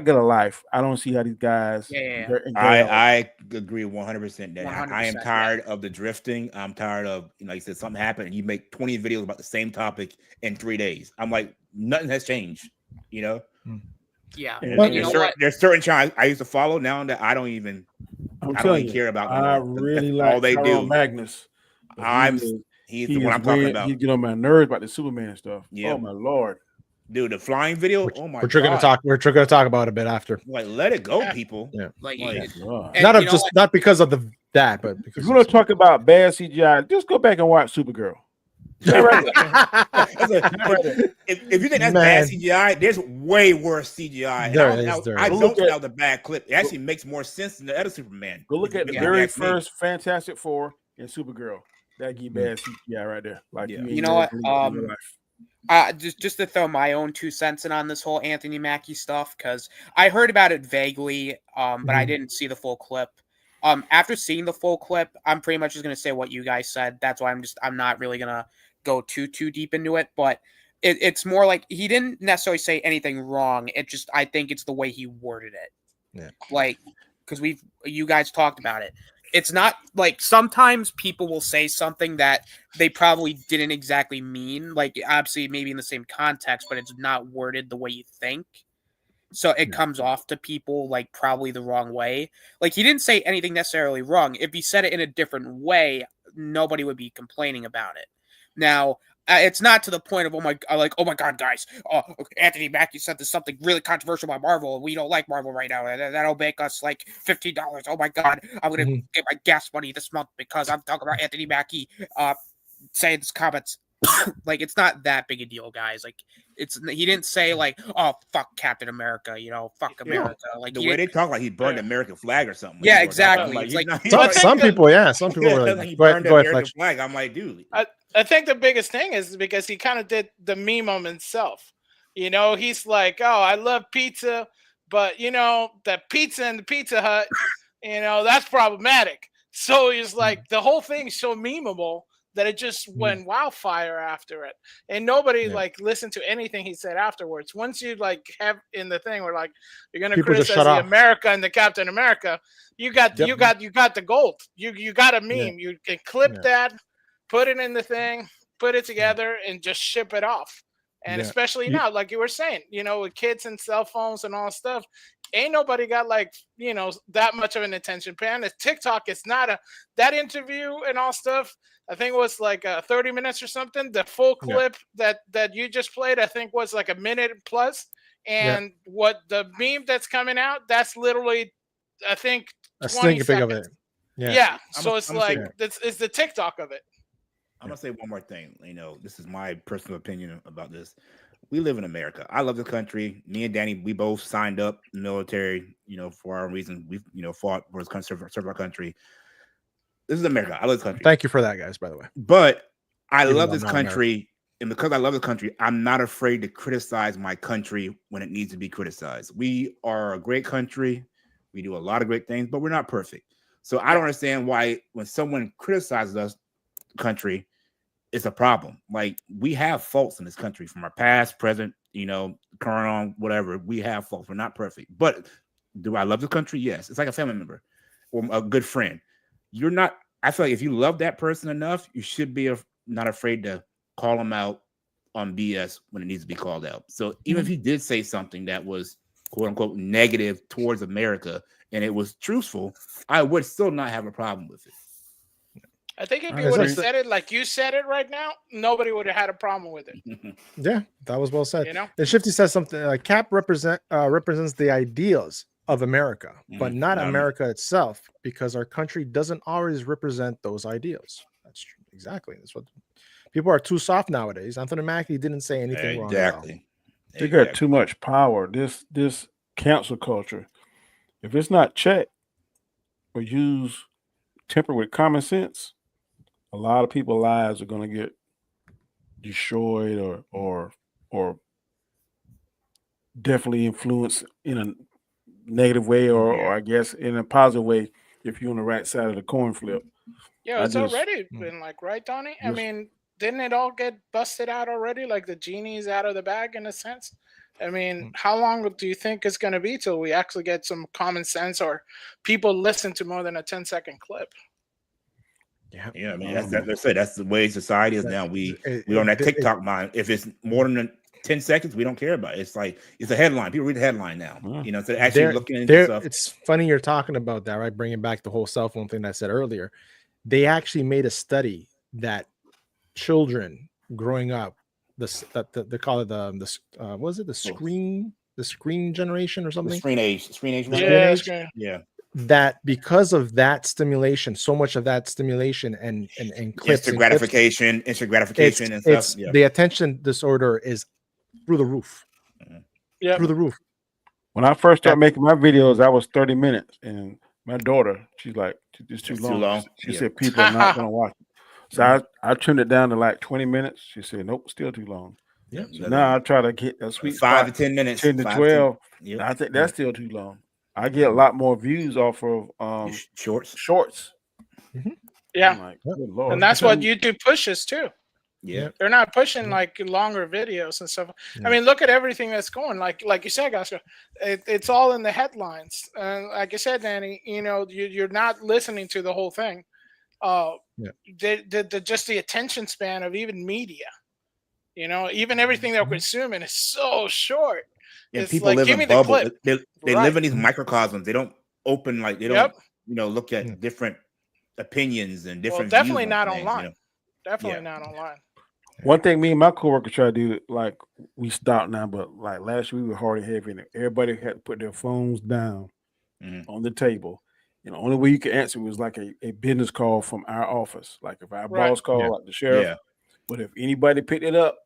get a life. I don't see how these guys. I agree 100%. That I am tired of the drifting. I'm tired of like you said, something happened and you make 20 videos about the same topic in 3 days. I'm like, nothing has changed. Yeah. There's certain channels I used to follow now that I don't even care about. I really like all they do. Magnus. He's the one I'm talking about. He get on my nerves about the Superman stuff. Yeah. Oh my Lord. Dude, the flying video. Oh my God. We're gonna talk about it a bit after. Like, let it go, people. Yeah. Not because of that, but because if you want to talk about bad CGI, just go back and watch Supergirl. If you think that's bad CGI, there's way worse CGI. I don't think that was a bad clip. It actually makes more sense than the other Superman. Go look at the very first Fantastic Four and Supergirl. That give bad CGI right there. Like you know what? Just to throw my own 2 cents in on this whole Anthony Mackie stuff, because I heard about it vaguely, but I didn't see the full clip. After seeing the full clip, I'm pretty much just gonna say what you guys said. That's why I'm not really gonna go too deep into it. But it's more like he didn't necessarily say anything wrong. I think it's the way he worded it. Yeah. Like, because you guys talked about it. It's not like sometimes people will say something that they probably didn't exactly mean, like obviously maybe in the same context, but it's not worded the way you think. So it comes off to people like probably the wrong way. Like he didn't say anything necessarily wrong. If he said it in a different way, nobody would be complaining about it. Now, it's not to the point of oh my god, guys! Anthony Mackie said there's something really controversial about Marvel, and we don't like Marvel right now. That'll make us like $15. Oh my god, I'm gonna get my gas money this month because I'm talking about Anthony Mackie saying his comments. Like it's not that big a deal, guys. Like he didn't say like, oh fuck Captain America, fuck America. Like the way they talk, like he burned the American flag or something. Yeah, exactly. Some people were like, he burned the American flag. I'm like, dude. I think the biggest thing is because he kind of did the meme on himself. He's like, oh, I love pizza, but the pizza in the Pizza Hut, that's problematic. So he's like, the whole thing's so memeable that it just went wildfire after it, and nobody like listened to anything he said afterwards. Once you like have in the thing where like you're gonna People just criticize shut the off. America and the Captain America, you got the gold. You got a meme. You can clip that, put it in the thing, put it together, and just ship it off. And especially now, like you were saying, you know, with kids and cell phones and all stuff, ain't nobody got like, you know, that much of an attention span. It's TikTok. It's not that interview and all stuff. I think it was like 30 minutes or something. The full clip that you just played, I think was like a minute plus. And what the meme that's coming out, that's literally, I think, 20 seconds of it. So it's like, it's the TikTok of it. I'm gonna say one more thing. You know, this is my personal opinion about this. We live in America. I love the country. Me and Danny, we both signed up in the military, you know, for our reasons. We've, you know, fought for this country, serve our country. This is America. I love this country. Thank you for that, guys, by the way. But I love this country. And because I love the country, I'm not afraid to criticize my country when it needs to be criticized. We are a great country. We do a lot of great things, but we're not perfect. So I don't understand why when someone criticizes us, country, it's a problem. Like, we have faults in this country from our past, present, you know, current on, whatever. We have faults. We're not perfect. But do I love the country? Yes. It's like a family member or a good friend. You're not, I feel like if you love that person enough, you should be not afraid to call them out on BS when it needs to be called out. So even if he did say something that was quote unquote negative towards America and it was truthful, I would still not have a problem with it. I think if you would have said it like you said it right now, nobody would have had a problem with it. Yeah, that was well said. You know, and Shifty says something like Cap represents the ideals of America, but not America itself, because our country doesn't always represent those ideals. That's true. Exactly. That's what people are too soft nowadays. Anthony Mackie didn't say anything wrong. Exactly. They got too much power. This cancel culture, if it's not checked or used tempered with common sense, a lot of people's lives are going to get destroyed or definitely influenced in a negative way or I guess in a positive way if you're on the right side of the coin flip. Yeah, it's already been like, right, Donnie? I mean, didn't it all get busted out already? Like the genie's out of the bag in a sense? I mean, how long do you think it's going to be till we actually get some common sense or people listen to more than a 10-second clip? Yeah, I mean, that's the way society is now. We're on that TikTok mind. If it's more than 10 seconds, we don't care about it. It's like it's a headline. People read the headline now. You know, so actually looking into stuff. It's funny you're talking about that, right? Bringing back the whole cell phone thing that I said earlier. They actually made a study that children growing up, they call it what is it? The screen generation or something? The screen age. Yeah. That because of that stimulation, so much of that stimulation and clips, instant gratification and stuff. The attention disorder is through the roof. Through the roof. When I first started making my videos, I was 30 minutes, and my daughter, she's like, "It's too long." She said people are not going to watch it. So I trimmed it down to like 20 minutes. She said, "Nope, still too long." Yeah. So now I try to get a sweet 5 to 10 minutes, 10 to 12. I think that's still too long. I get a lot more views off of shorts. Yeah, like, Lord. And that's what YouTube pushes too. Yeah, they're not pushing like longer videos and stuff. I mean, look at everything that's going. Like you said, Gasco, it's all in the headlines. And like you said, Danny, you know, you're not listening to the whole thing. Just the attention span of even media. You know, even everything they're consuming is so short. And people like, live in bubbles. They live in these microcosms. They don't open like they don't, you know, look at different opinions and different. Well, definitely not online. You know? Definitely not online. One thing me and my coworker try to do, like we stopped now, but like last year we were hard and heavy, and everybody had to put their phones down on the table. You know, only way you could answer was like a business call from our office. Like if our boss called, like the sheriff. Yeah. But if anybody picked it up,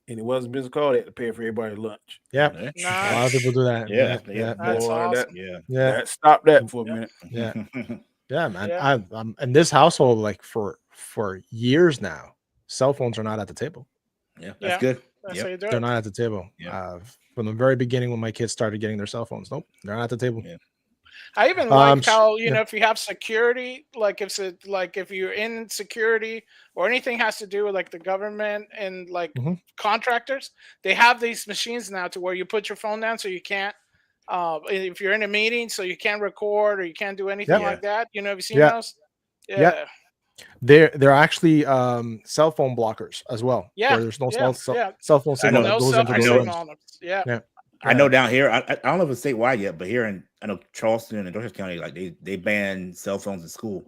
and it wasn't business call, they had to pay for everybody's lunch. Yeah, a lot of people do that. That's awesome. That stopped that for a minute. Yeah, man. I'm in this household like for years now. Cell phones are not at the table. Yeah, that's good. That's how you do it. They're not at the table. From the very beginning when my kids started getting their cell phones, nope, they're not at the table. I even like how if you have security, if you're in security or anything has to do with like the government and like contractors, they have these machines now to where you put your phone down so you can't. If you're in a meeting, so you can't record or you can't do anything like that. Have you seen those? Yeah. They're actually cell phone blockers as well. Yeah, where there's no cell phone signal that goes into the rooms. Yeah. I know down here, I don't know if it's statewide yet, but here I know Charleston and Dorchester County, like they ban cell phones in school.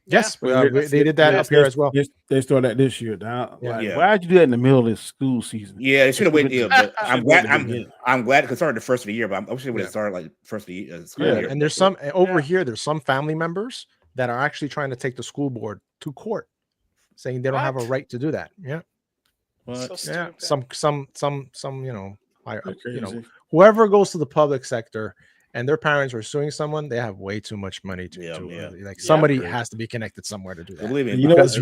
Yes, they did that up here as well. They started that this year. Why'd you do that in the middle of this school season? Yeah, they should have waited. But I'm glad because it started the first of the year, but I wish it would have started like first of the school year. And there's some over here. There's some family members that are actually trying to take the school board to court, saying they don't have a right to do that. Yeah. So whoever goes to the public sector and their parents are suing someone, they have way too much money to somebody has to be connected somewhere to do that. Believe me, because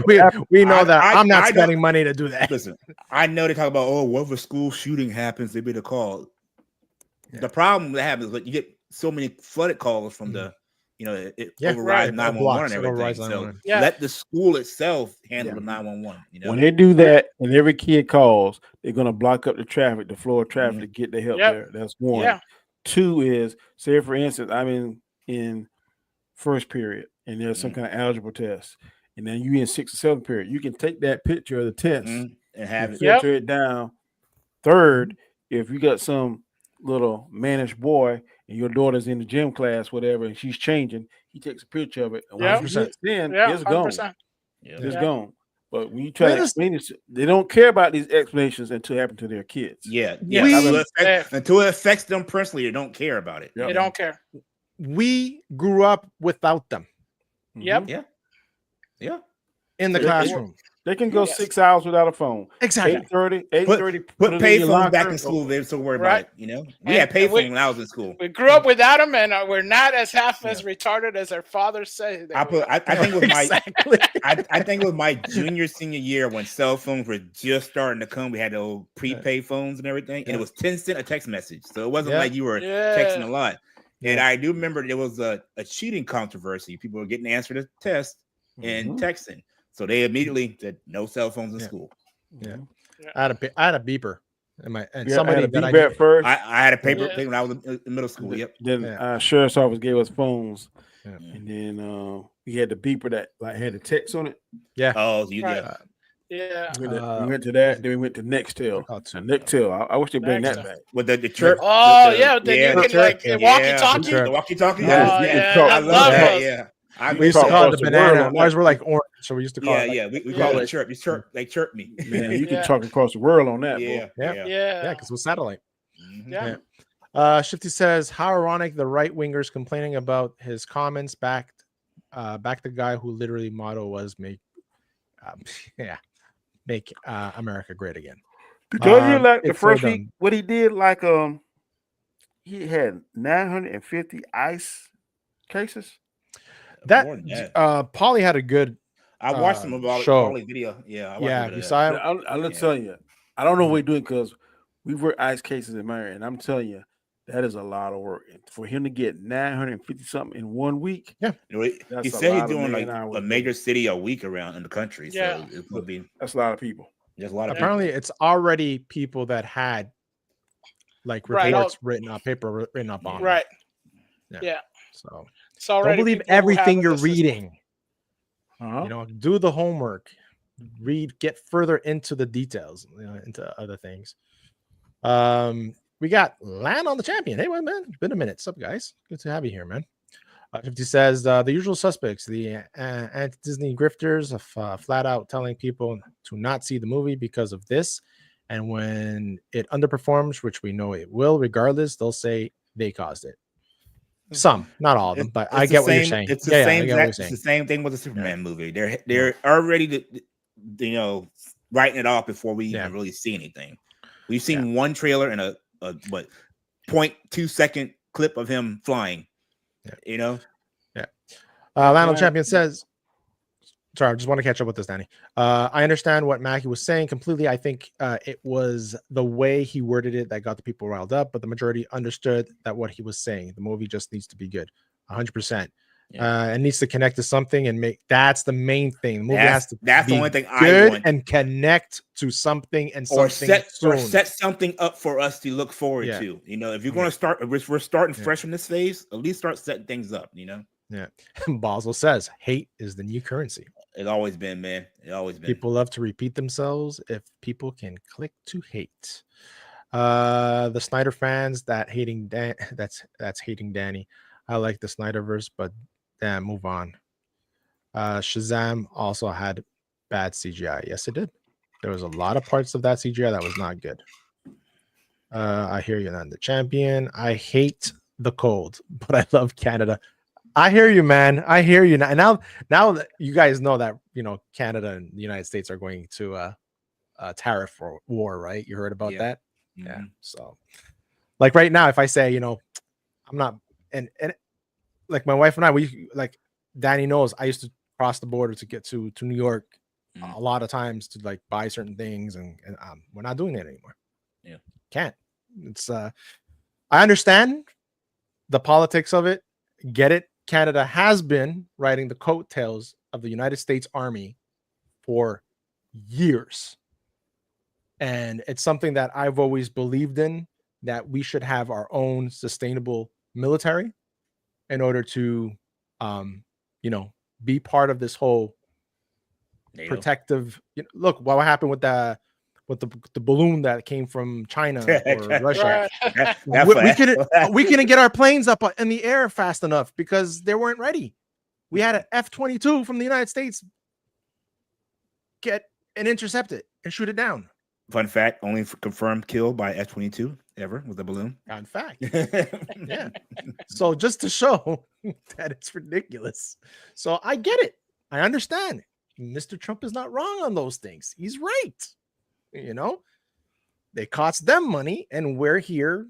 we know that I'm not spending money to do that. Listen, I know they talk about what if a school shooting happens, they beat a call. The problem that happens is that you get so many flooded calls from the it overrides 911 and everything. So let the school itself handle the 911. When they do that and every kid calls, they're gonna block up the traffic, the flow of traffic to get the help there. That's one. Yeah. Two is, say for instance, I'm in first period and there's some kind of algebra test, and then you in 6th or 7th period. You can take that picture of the test and have it filter it down. Third, if you got some little mannish boy and your daughter's in the gym class, whatever, and she's changing, he takes a picture of it. And once you then it's gone. It's gone. But when you try to explain it, they don't care about these explanations until it happens to their kids. Until it affects them personally, they don't care about it. They don't care. We grew up without them. Yep. Yeah. In the classroom. They can go 6 hours without a phone. Exactly. 8:30. Put payphones back in school. They're so worried about it. We had payphones when I was in school. We grew up without them, and we're not as half as retarded as our fathers say. I think it was I think it was my senior year when cell phones were just starting to come. We had the old prepaid phones and everything, and it was 10 cents a text message, so it wasn't like you were texting a lot. And I do remember there was a cheating controversy. People were getting the answer to the test and texting. So they immediately said no cell phones in school. Yeah. I had a beeper. Somebody that I at first. I had a paper when I was in middle school. Yep. Then sheriff's office gave us phones, and then we had the beeper that had the text on it. Yeah. Oh, you did. We went to that. Then we went to Nextel. Nextel. I wish they bring that back with the chirp. The walkie-talkie. The walkie-talkie. I love that. Yeah. We used to call it the banana. Ours were like orange, so we used to call it. We call it chirp. You chirp. They chirp me. Man, you can talk across the world on that. Yeah, because with satellite. Yeah. Shifty says, how ironic the right wingers complaining about his comments back the guy who literally motto was make America great again. Because you like the first week, what he did, like he had 950 ICE cases. That Paulie had a good. I watched some of Paulie's video. You saw it. I'm telling you, I don't know what we're doing because we work ICE cases in Marion, and I'm telling you, that is a lot of work. And for him to get 950 something in 1 week. Yeah, he said he's doing like a major city a week around in the country. So it's gonna be that's a lot of people. There's a lot of apparently people. It's already people that had like reports written up, paper written up on. Right. Yeah. So. Don't believe everything you're reading. Do the homework. Get further into the details, into other things. We got Land on the Champion. Hey, man, it's been a minute. What's up, guys? Good to have you here, man. 50 says the usual suspects, the anti-Disney grifters, flat out telling people to not see the movie because of this, and when it underperforms, which we know it will, regardless, they'll say they caused it. Some, not all of them, but I get what you're saying. It's the same thing with the Superman movie. They're already, writing it off before we even really see anything. We've seen one trailer and a 0.2 second clip of him flying. Lionel Champion says, Sorry, I just want to catch up with this, Danny. I understand what Mackie was saying completely. I think it was the way he worded it that got the people riled up, but the majority understood that what he was saying. The movie just needs to be good, 100%. It needs to connect to something and make. That's the main thing. The movie has to. That's be the only thing good I want. and connect to something and something or set something up for us to look forward to. You know, if you're going to start, if we're starting fresh in this phase, at least start setting things up. You know. Yeah. Basel says hate is the new currency. It's always been, man. It always been. People love to repeat themselves if people can click to hate. The Snyder fans that's hating Danny. I like the Snyderverse, but damn, move on. Shazam also had bad CGI. Yes, it did. There was a lot of parts of that CGI that was not good. I hear you, man. The champion. I hate the cold, but I love Canada. I hear you, man. I hear you now. Now that you guys know that Canada and the United States are going to a tariff war, right? You heard about that? Mm-hmm. Yeah. So, like right now, if I say, I'm not, and like my wife and I, we like Danny knows I used to cross the border to get to New York a lot of times to like buy certain things, and we're not doing that anymore. Yeah, can't. It's I understand the politics of it. Get it. Canada has been riding the coattails of the United States Army for years. And it's something that I've always believed in, that we should have our own sustainable military in order to, be part of this whole protective. Look, what happened with the balloon that came from China or Russia. We couldn't get our planes up in the air fast enough because they weren't ready. We had an F-22 from the United States get and intercept it and shoot it down. Fun fact, only confirmed kill by F-22 ever with a balloon. Fun fact. Yeah. So just to show that it's ridiculous. So I get it. I understand. Mr. Trump is not wrong on those things. He's right. They cost them money, and we're here,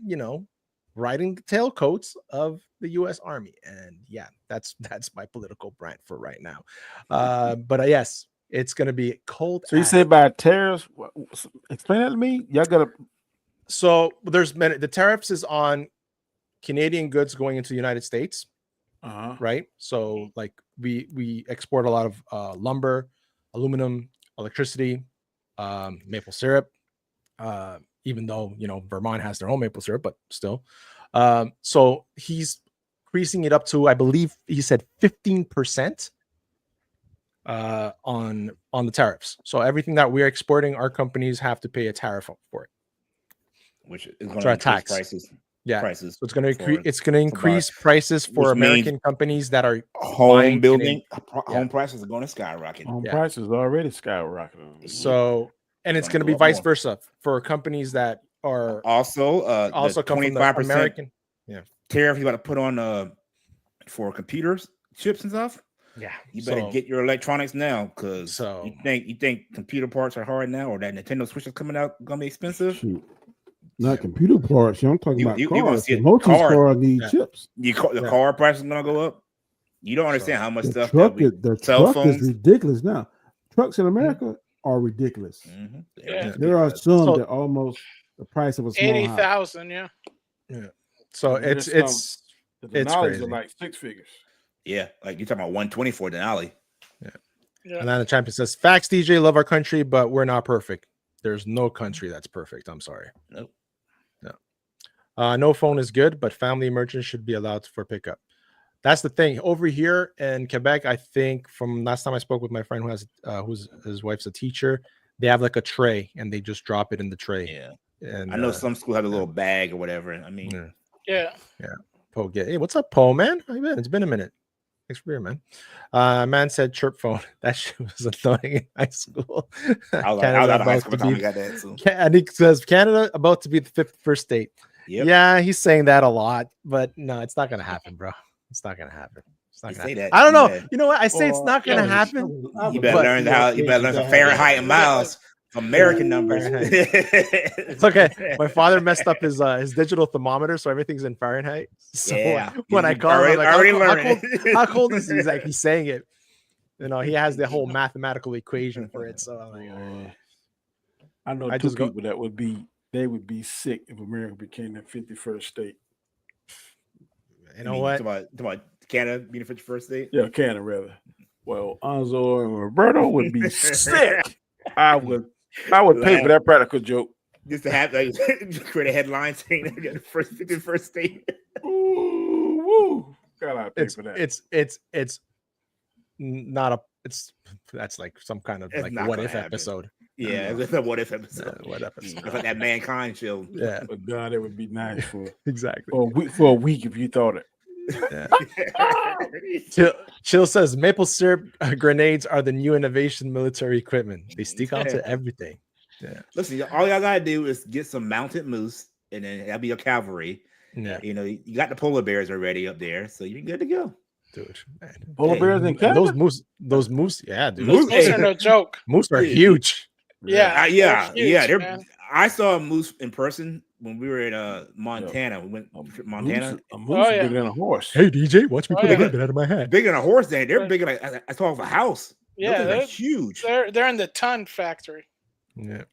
riding the tailcoats of the U.S. Army. And yeah, that's my political brand for right now. But yes, it's going to be cold. So you say about tariffs? Explain that to me. Y'all got to. So there's the tariffs is on Canadian goods going into the United States, right? So like we export a lot of lumber, aluminum, electricity. Maple syrup, even though Vermont has their own maple syrup, but still. So he's increasing it up to, I believe he said 15% on the tariffs. So everything that we're exporting, our companies have to pay a tariff for it, which is going to increase prices. Yeah, prices. So it's going to increase. It's going to increase prices for American companies that are home building. Home prices are going to skyrocket. Home prices are already skyrocketing. So, and it's going to be vice versa for companies that are also come from the American. Yeah, tariff you got to put on for computers, chips and stuff. Yeah, you better get your electronics now, because you think computer parts are hard now, or that Nintendo Switch is coming out going to be expensive. Shoot. Not computer parts. I'm talking about cars. Most of these cars need chips. The car price is going to go up. You don't understand how much stuff. The truck is ridiculous now. Trucks in America are ridiculous. Mm-hmm. Yeah. There are some that almost the price of a small 80,000. Yeah. So it's crazy. Are like six figures. Yeah, like you're talking about 120 for Denali. Yeah. And then the champion says, "Facts, DJ, love our country, but we're not perfect. There's no country that's perfect. I'm sorry. Nope. No phone is good, but family emergency should be allowed for pickup. That's the thing. Over here in Quebec, I think from last time I spoke with my friend who has who's his wife's a teacher, they have like a tray and they just drop it in the tray. Yeah. And I know some school have a little bag or whatever. I mean, yeah. Poe, hey, what's up, Poe, man? How you been? It's been a minute. Thanks for being, man. Man said chirp phone. That shit was annoying in high school. I was out of high school time we got that too. And he says Canada about to be the 51st state. Yep. Yeah, he's saying that a lot, but no, it's not gonna happen, bro. It's not gonna happen. It's not gonna happen. I don't know. You know what? I say it's not gonna happen. You better learn some Fahrenheit and miles. American numbers. It's okay. My father messed up his digital thermometer, so everything's in Fahrenheit. So when I call him, I'm like, how cold is he? He's like, he's saying it. he has the whole mathematical equation for it. So I know two people that would be sick if America became the 51st state. You know what? About Canada being the 51st state? Yeah, Canada rather. Well, Anzo and Roberto would be sick. I would pay for that practical joke. Just to have create a headline saying they got the 51st state. Ooh, woo. God, I pay for that. It's not a. That's like some kind of like what if episode. Yeah, it's a what if episode. What episode? It's like that Mankind show. Yeah, but God, it would be nice for exactly for a week if you thought it. Yeah. Chill says maple syrup grenades are the new innovation military equipment. They stick onto everything. Yeah. Listen, all y'all gotta do is get some mounted moose, and then that'll be your cavalry. Yeah. You got the polar bears already up there, so you're good to go. Dude, man. Polar bears in Canada? Those moose, yeah, dude. Moose are no joke. Moose are huge. Yeah, yeah. I saw a moose in person when we were in Montana. We went to Montana. A moose is bigger than a horse. Hey DJ, watch me pull a rabbit out of my hat. Bigger than a horse, they're bigger like I saw of a house. Yeah, they're huge. They're in the ton factory. Yeah.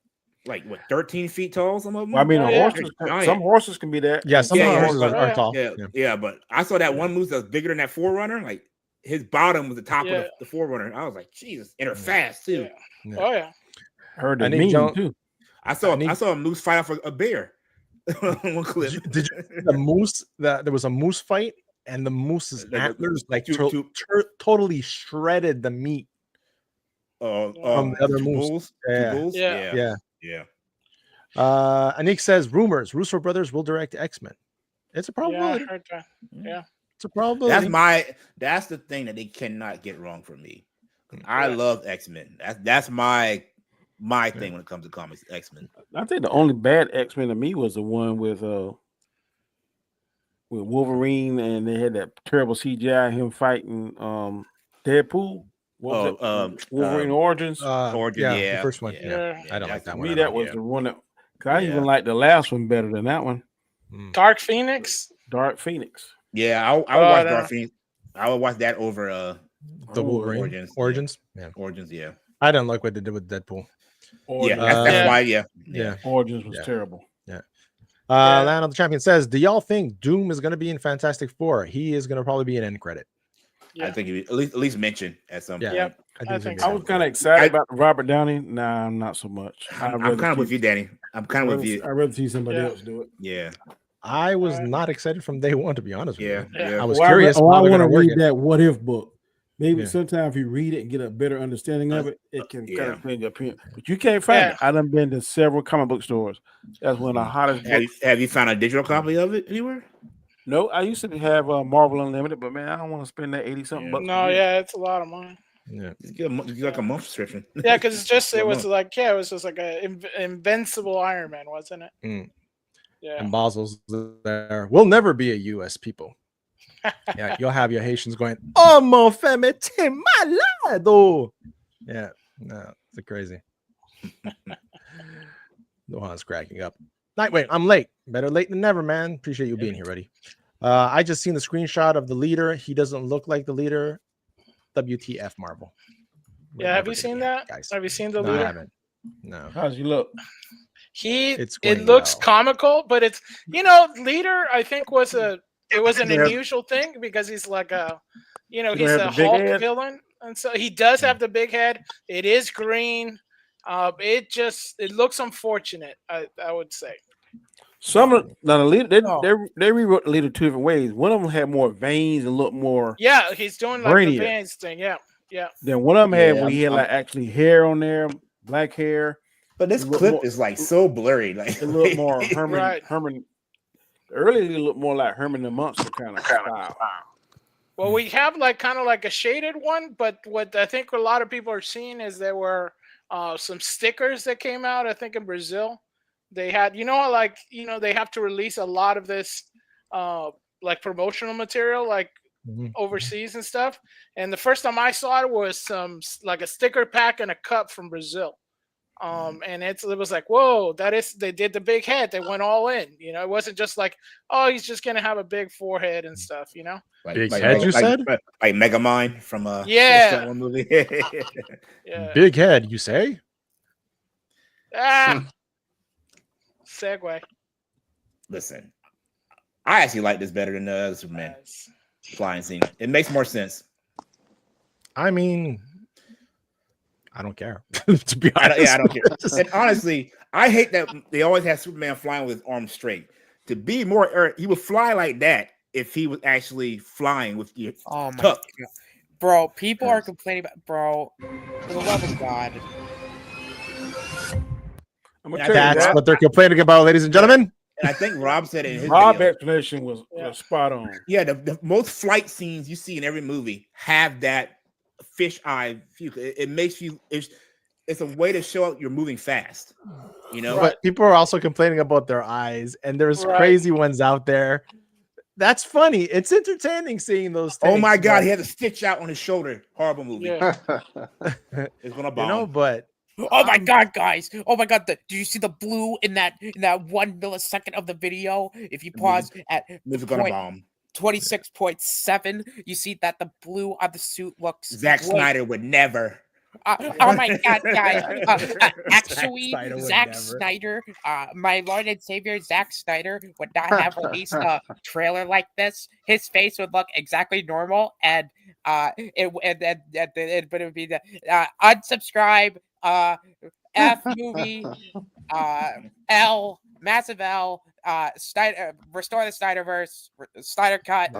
Like what, 13 feet tall? Some of them. Well, I mean, some horses can be that. Yeah, some horses are tall. Yeah, but I saw that one moose that's bigger than that Forerunner. Like his bottom was the top of the Forerunner. I was like, Jesus, and they're fast too. Yeah. Oh yeah. Heard that mean too. I saw a moose fight off a bear. One clip. Did you see the moose? There was a moose fight, and the moose's antlers totally shredded the meat. From the other moose. Yeah. Anik says rumors: Russo brothers will direct X-Men. It's a probability. Yeah, I heard that. Yeah, it's a probability. That's the thing that they cannot get wrong for me. I love X-Men. That's my thing when it comes to comics. X-Men. I think the only bad X-Men to me was the one with Wolverine, and they had that terrible CGI him fighting Deadpool. Wolverine Origins. The first one. Yeah. I don't like that one. Me, that was the one that. I even like the last one better than that one. Dark Phoenix. Yeah, I would watch Dark Phoenix. I would watch that over the Wolverine Origins. Yeah. Origins. Yeah. I don't like what they did with Deadpool. That's why. Yeah. Origins was terrible. Yeah. Land of the Champion says, "Do y'all think Doom is going to be in Fantastic Four? He is going to probably be an end credit." Yeah. I think he at least mentioned at some point. Yep. I was kind of excited about Robert Downey. Nah, not so much. I'm kind of with you, Danny. I'm kind of with you. I'd rather see somebody else do it. Yeah. I was not excited from day one, to be honest with you. Yeah. I was curious. I want to read that What If book. Maybe sometimes if you read it and get a better understanding of it, it can kind of change your opinion. But you can't find it. I done been to several comic book stores. That's one of the hottest. Have you found a digital copy of it anywhere? No, I used to have Marvel Unlimited, but man, I don't want to spend that 80-something bucks. No, it's a lot of money. Yeah, you like a month subscription. Yeah, because it was just like an invincible Iron Man, wasn't it? Yeah. And Basel's there. We'll never be a U.S. people. Yeah, you'll have your Haitians going, "Oh mon femme t'es malade." Yeah, no, it's crazy. Lohan's cracking up. Wait, I'm late. Better late than never, man. Appreciate you being here, buddy. I just seen the screenshot of the leader. He doesn't look like the leader. WTF, Marvel. Yeah, have you seen that? Guys. Have you seen the leader? I haven't. No. How's he look? It looks comical, but it's leader. I think was an unusual thing because he's like he's a Hulk villain, and so he does have the big head. It is green. It looks unfortunate. I would say. The leader they rewrote the leader two different ways. One of them had more veins and looked more. Yeah, he's doing like the veins thing. Yeah. Then one of them had where he had like actually hair on there, black hair. But this clip is like so blurry. Like a little more Herman. Earlier, it looked more like Herman the Monster kind of style. Well, we have kind of like a shaded one, but what I think a lot of people are seeing is there were some stickers that came out. I think in Brazil. They had, they have to release a lot of this, promotional material, overseas and stuff. And the first time I saw it was like a sticker pack and a cup from Brazil. And it was like, whoa, they did the big head. They went all in. It wasn't just like, oh, he's just gonna have a big forehead and stuff. Big head, you said? Like Megamind from yeah, one movie. yeah. Big head, you say? Segue. Listen, I actually like this better than the other Superman flying scene. It makes more sense. I mean, I don't care. To be honest, I don't care. And honestly, I hate that they always have Superman flying with his arms straight. To be more, he would fly like that if he was actually flying with your my tuck. God. Bro, people are complaining about, bro, for the love of God. That's what they're complaining about, ladies and gentlemen. And I think Rob said it in his Rob's video. explanation was spot on. Yeah, the most flight scenes you see in every movie have that fish eye view. It makes you, it's a way to show out you're moving fast, But people are also complaining about their eyes, and there's crazy ones out there. That's funny. It's entertaining seeing those things. Oh my God, he had a stitch out on his shoulder. Horrible movie. Yeah. It's gonna bomb. But oh my God, guys! Oh my God! Do you see the blue in that 1 millisecond of the video? If you pause at gonna bomb. 26.7, you see that the blue on the suit looks. Zack Snyder would never. Oh my God, guys! Actually, Zack Snyder, my Lord and Savior Zack Snyder, would not have released a trailer like this. His face would look exactly normal, and it would be the unsubscribe, F movie, L, massive L, Snyder, restore the Snyderverse, Snyder cut.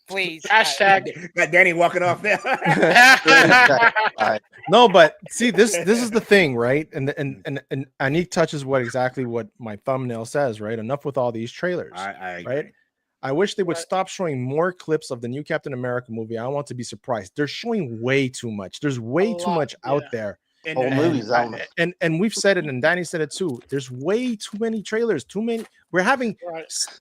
Please. Hashtag. Got Danny walking off there. No, but see, this is the thing, right? And Anik touches exactly what my thumbnail says, right? Enough with all these trailers, right? I wish they would stop showing more clips of the new Captain America movie. I want to be surprised. They're showing way too much. There's way too much out there. And we've said it, and Danny said it too. There's way too many trailers. Too many. We're having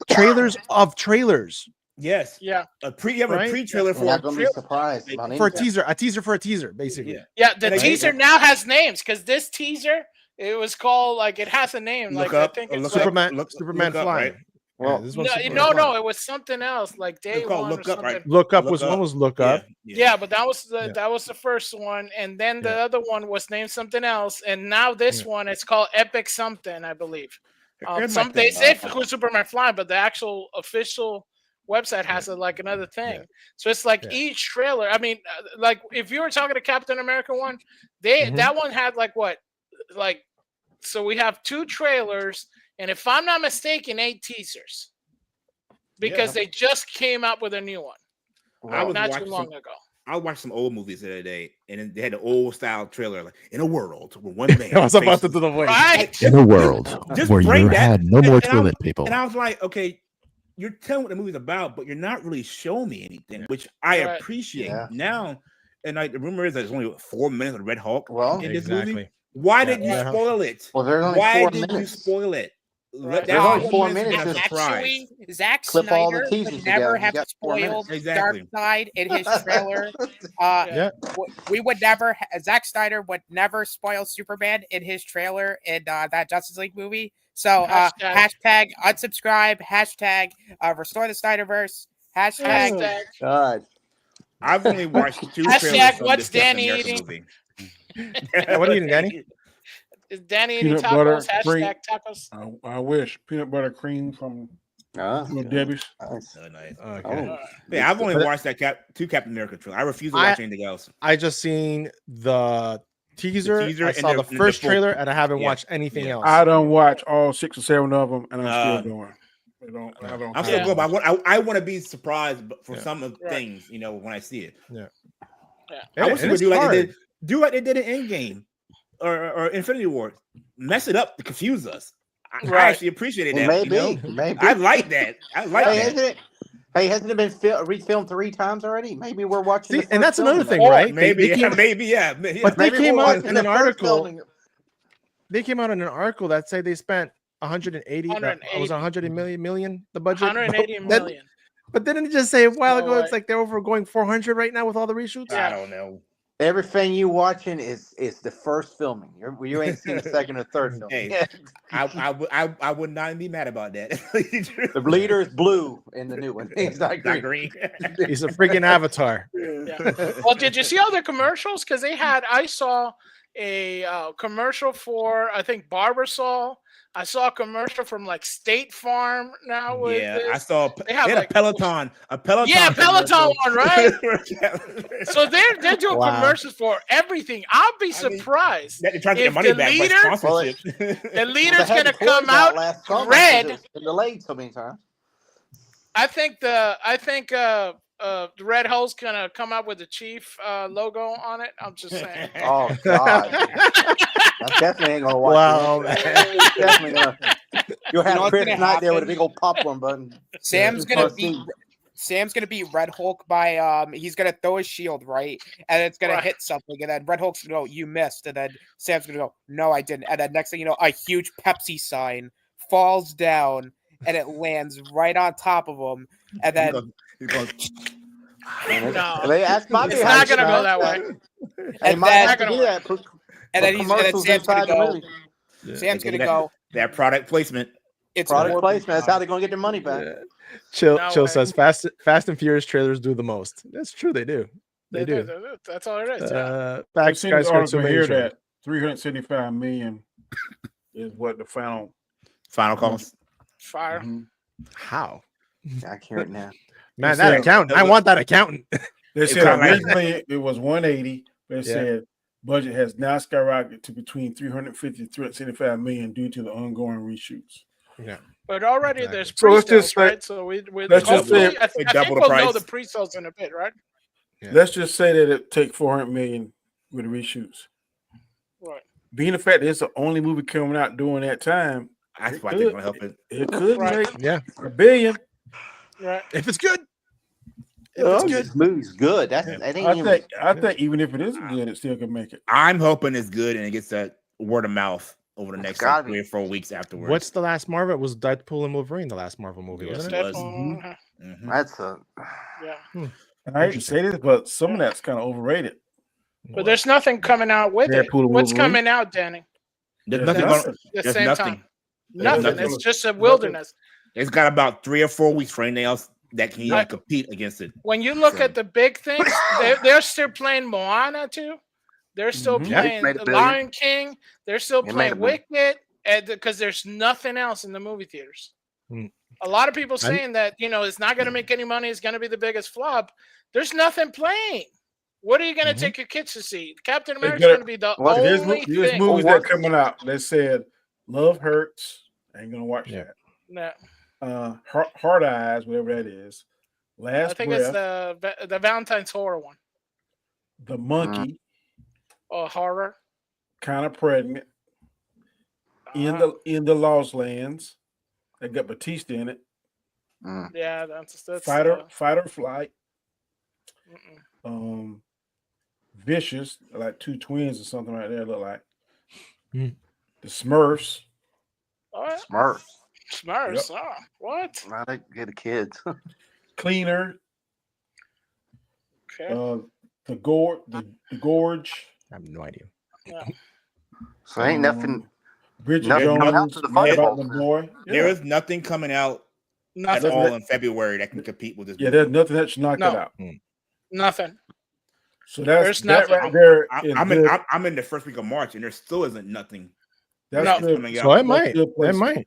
trailers of trailers. Yes. Yeah. A pre-trailer for a teaser for a teaser, basically. Yeah. The teaser now has names because this teaser, it was called it has a name. I think it's Superman flying. Well, no, it was something else. Like day one. Look Up, right? Look Up was one. Was Look Up. Yeah, but that was the first one, and then the other one was named something else, and now this one it's called Epic something, I believe. They say Superman flying, but the actual official website has another thing. So it's each trailer. I mean, if you were talking to Captain America one, that one had so we have 2 trailers, and if I'm not mistaken, 8 teasers, because they just came out with a new one not too long ago. I watched some old movies the other day, and they had the old style trailer, in a world where one man. I was about to do the voice. Right? In a world where you had no more toilet people. And I was like, okay, you're telling what the movie's about, but you're not really showing me anything, which I appreciate now. And the rumor is that there's only 4 minutes of Red Hulk in this movie. Why did you spoil it? Well, there's only Why 4 did minutes. you spoil it? There's only 4 minutes. Actually, Zack Clip all the Snyder would never have spoiled Darkseid in his trailer. We would never. Zack Snyder would never spoil Superman in his trailer in that Justice League movie. So hashtag unsubscribe. Hashtag restore the Snyderverse. Hashtag. God. I've only watched 2 trailers. Hashtag what's Danny eating? What are you eating, Danny? Is Danny eating tacos? Hashtag tacos. I wish peanut butter cream from Debbie's. Nice. Okay. Yeah, I've only watched that 2 Captain America trailers. I refuse to watch anything else. I just seen the teaser. I saw the first trailer, and I haven't watched anything else. I don't watch all 6 or 7 of them, and I'm still going. I'm still going, but I want to be surprised for some of the things, when I see it. I wish they would do like they did in Endgame or Infinity War. Mess it up to confuse us. I actually appreciated that. Maybe. I like that. Hasn't it been refilmed 3 times already? Maybe we're watching. And that's another thing, right? Maybe. But they came out in an article. They came out in an article that said they spent 180. Was 180 million the budget? 180 million. But didn't it just say a while ago? It's like they're over going 400 right now with all the reshoots. I don't know. Everything you watching is the first filming. You ain't seen the second or third film. Hey, I would not be mad about that. The leader is blue in the new one. He's not green. He's a freaking avatar. Yeah. Well, did you see all the commercials? Because I saw a commercial for, I think, Barbasol. I saw a commercial from like State Farm now. With I saw they had like, a Peloton. Yeah, Peloton one, right? So they're doing commercials for everything. I'll be surprised they're trying to get money back by sponsorship. The leader's gonna come out red. Delayed so many times. I think the Red Hole's gonna come out with the Chief logo on it. I'm just saying. Oh God, I definitely ain't gonna watch. Wow, it. Definitely gonna. You'll have Chris Knight there with a big old popcorn button. Sam's gonna beat Red Hulk by he's gonna throw his shield, right, and it's gonna hit something, and then Red Hulk's gonna go, "You missed," and then Sam's gonna go, "No, I didn't," and then next thing you know, a huge Pepsi sign falls down and it lands right on top of him, and then. No, it's not gonna go that way. And then Sam's gonna go. Sam's gonna go. That product placement. It's product placement. That's how they're gonna get their money back. Yeah. Chill says Fast and Furious trailers do the most. That's true. They do. They do. That's all it is. Back to here that 375 million is what the final cost. Fire. Mm-hmm. How? I can't now. Man, that accountant. I want that accountant. They said originally it was 180, but it said budget has now skyrocketed to between 350 and 375 million due to the ongoing reshoots. Yeah. But already there's pre-sales, right? So we let's just say I think we'll know the pre-sales in a bit, right? Yeah. Let's just say that it take 400 million with the reshoots. Right. Being the fact that it's the only movie coming out during that time, that's why they're gonna help it. It could make $1 billion. Right. If it's good. This movie's good. I think even if it isn't good, it still can make it. I'm hoping it's good and it gets that word of mouth over the next 3 or 4 weeks afterwards. What's the last Marvel? It was Deadpool and Wolverine, the last Marvel movie, wasn't it? Mm-hmm. That's a And I hate to say this, but some of that's kind of overrated. But there's nothing coming out with it. What's coming out, Danny? There's nothing. Time. Nothing. It's just a wilderness. It's got about 3 or 4 weeks for anything else that can even compete against it. When you look at the big things, they're still playing Moana too. They're still playing The Lion King. They're still playing Wicked, because there's nothing else in the movie theaters. A lot of people saying that it's not going to make any money. It's going to be the biggest flop. There's nothing playing. What are you going to take your kids to see? Captain America's going to be the only thing. There's movies that are coming out. They said Love Hurts. I ain't gonna watch that. No. Hard Eyes, whatever that is. Last I think Breath, it's the Valentine's horror one. The Monkey. Horror. Kind of Pregnant. In the Lost Lands. They got Batista in it. Yeah, that's Fight or Flight. Vicious, like two twins or something right there. Look like the Smurfs. Smurfs. Yep. Oh, what? I think get the kids. Cleaner. Okay. The Gorge. I have no idea. Yeah. So ain't nothing. Bridget Jones. There is nothing coming out at all in February that can compete with this. Yeah, there's nothing that should knock it out. Nothing. So there's nothing right there. I'm in the first week of March, and there still isn't nothing. That's good. Coming out. So it might. It might.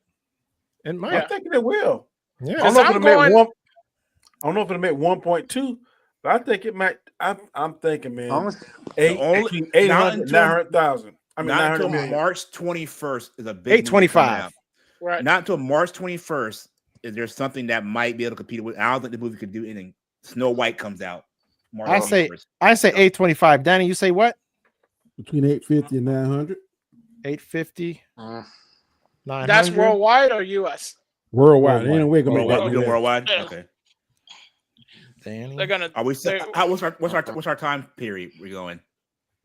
I'm thinking it will. Yeah. I don't know if it'll make 1.2, but I think it might. I'm thinking, man, 800,000, 900,000. I mean, not until March 21st is a big 825. Right. Not until March 21st is there something that might be able to compete with. I don't think the movie could do anything. Snow White comes out. I say 825. Danny, you say what? Between 850 and 900. 850. 900. That's worldwide or U.S. Worldwide. Ain't no way gonna make that. We do worldwide. Okay. Danny. They're gonna. Are we? What's our time period? We're going.